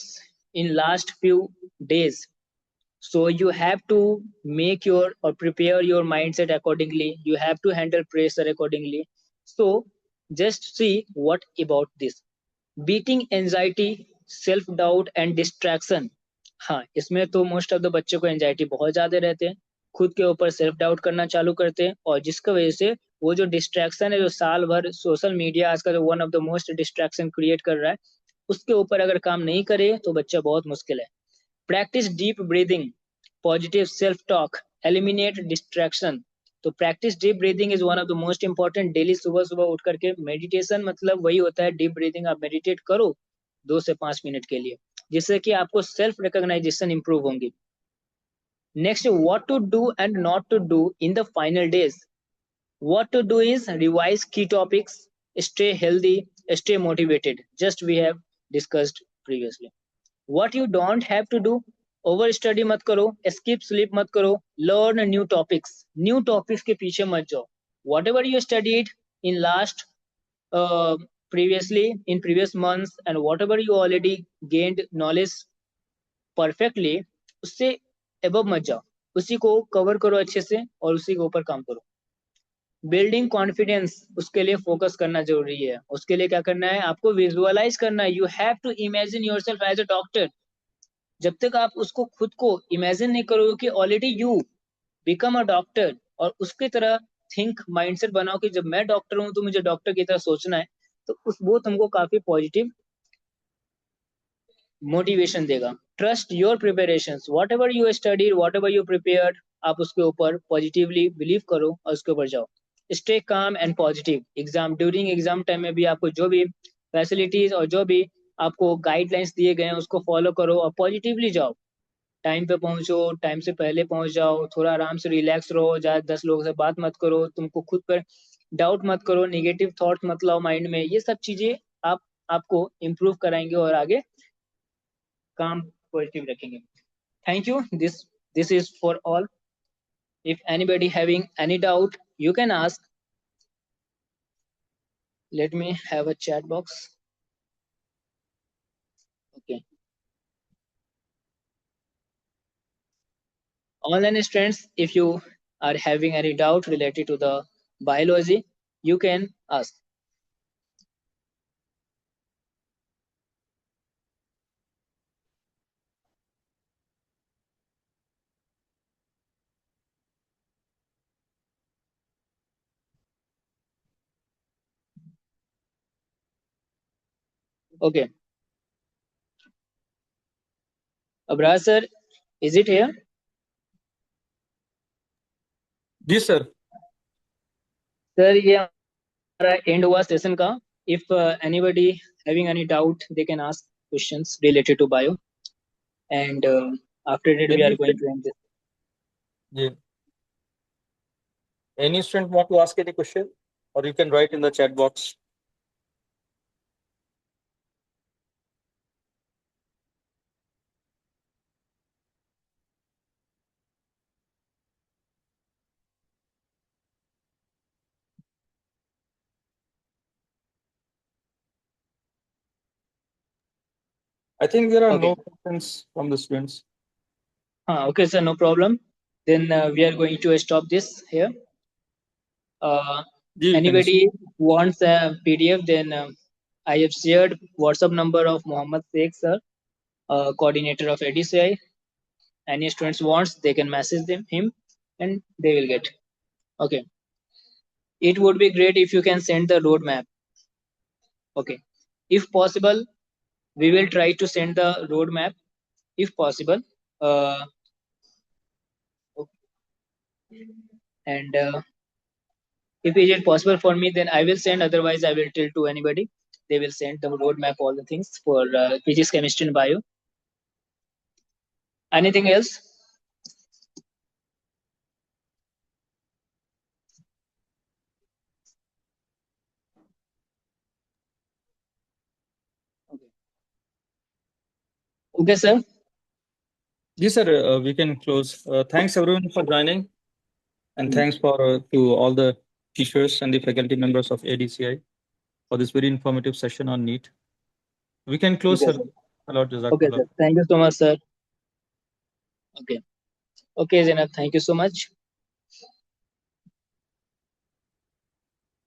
in last few days. So you have to make your or prepare your mindset accordingly. You have to handle pressure accordingly. So just see what about this. Beating anxiety, self doubt and distraction. हाँ, इसमें तो most of the बच्चों को anxiety बहुत ज्यादा रहते हैं, खुद के ऊपर सेल्फ डाउट करना चालू करते हैं, और जिसकी वजह से वो जो डिस्ट्रैक्शन है, जो साल भर सोशल मीडिया आज का जो one of the most distraction create कर रहा है, उसके ऊपर अगर काम नहीं करे तो बच्चा बहुत मुश्किल है. Practice deep breathing, positive self talk, eliminate distraction. तो practice deep breathing is one of the most important. Daily सुबह सुबह उठ करके मेडिटेशन मतलब वही होता है, डीप ब्रीदिंग. आप मेडिटेट करो 2 से 5 मिनट के लिए, जिससे कि आपको सेल्फ रिकॉग्नाइजेशन इंप्रूव होंगी. Next, what to do and not to do in the final days. What to do is revise key topics, stay healthy, stay motivated. Just we have discussed previously. What you don't have to do, over study मत करो, skip sleep मत करो, learn new topics. New topics के पीछे मत जाओ. Whatever you studied in last previously in previous months and whatever you already gained knowledge perfectly, उससे above मत जाओ, उसी को कवर करो अच्छे से और उसी के ऊपर काम करो. बिल्डिंग कॉन्फिडेंस, उसके लिए फोकस करना जरूरी है. उसके लिए क्या करना है, आपको विजुअलाइज करना है. You have to imagine yourself as a doctor. जब तक आप उसको खुद को इमेजिन नहीं करोगे कि already you become a doctor, और उसकी तरह थिंक माइंडसेट बनाओ कि जब मैं डॉक्टर हूं तो मुझे डॉक्टर की तरह सोचना है, तो उस वो तुमको काफी पॉजिटिव मोटिवेशन देगा. Trust your preparations, what ever you study, what ever you prepared, आप उसके ऊपर पॉजिटिवली बिलीव करो और उसके ऊपर जाओ. Stay calm and positive. Exam during exam time में भी आपको जो भी फैसिलिटीज और जो भी आपको गाइडलाइंस दिए गए हैं उसको फॉलो करो और पॉजिटिवली जाओ. टाइम पे पहुंचो, टाइम से पहले पहुंच जाओ, थोड़ा आराम से रिलैक्स रहो, ज्यादा 10 लोगों से बात मत करो, तुमको खुद पर डाउट मत करो, नेगेटिव थॉट मत लाओ माइंड में. ये सब चीजें आप आपको इम्प्रूव कराएंगे और आगे काम पॉजिटिव रखेंगे. Thank you. This is for all. If anybody having any doubt, you can ask. Let me have a chat box. Okay. Online students, if you are having any doubt related to the biology, you can ask. Okay. Abrar sir, is it here? जी sir. Sir, ये हमारा and हुआ session का. If anybody having any doubt, they can ask questions related to bio. And after that, we are going to end this. Yeah. Any student want to ask any question, or you can write in the chat box. I think there are no questions from the students. Okay, sir, no problem. Then we are going to stop this here. Ji, you can Anybody wants a PDF, then I have shared WhatsApp number of Mohammed Sheikh, sir, coordinator of ADCI. Any students wants, they can message him and they will get. Okay. It would be great if you can send the roadmap. Okay. If possible, we will try to send the roadmap if possible. And if it is possible for me, then I will send. Otherwise, I will tell to anybody. They will send the roadmap, all the things for physics, chemistry, and bio. Anything else? Okay, sir. Ji, sir, we can close. Thanks everyone for joining, and thanks to all the teachers and the faculty members of ADCI for this very informative session on NEET. We can close, Okay, sir. sir. Lord Okay, Jazakallah. sir. Thank you so much, sir. Okay. Okay, Zainab. Thank you so much.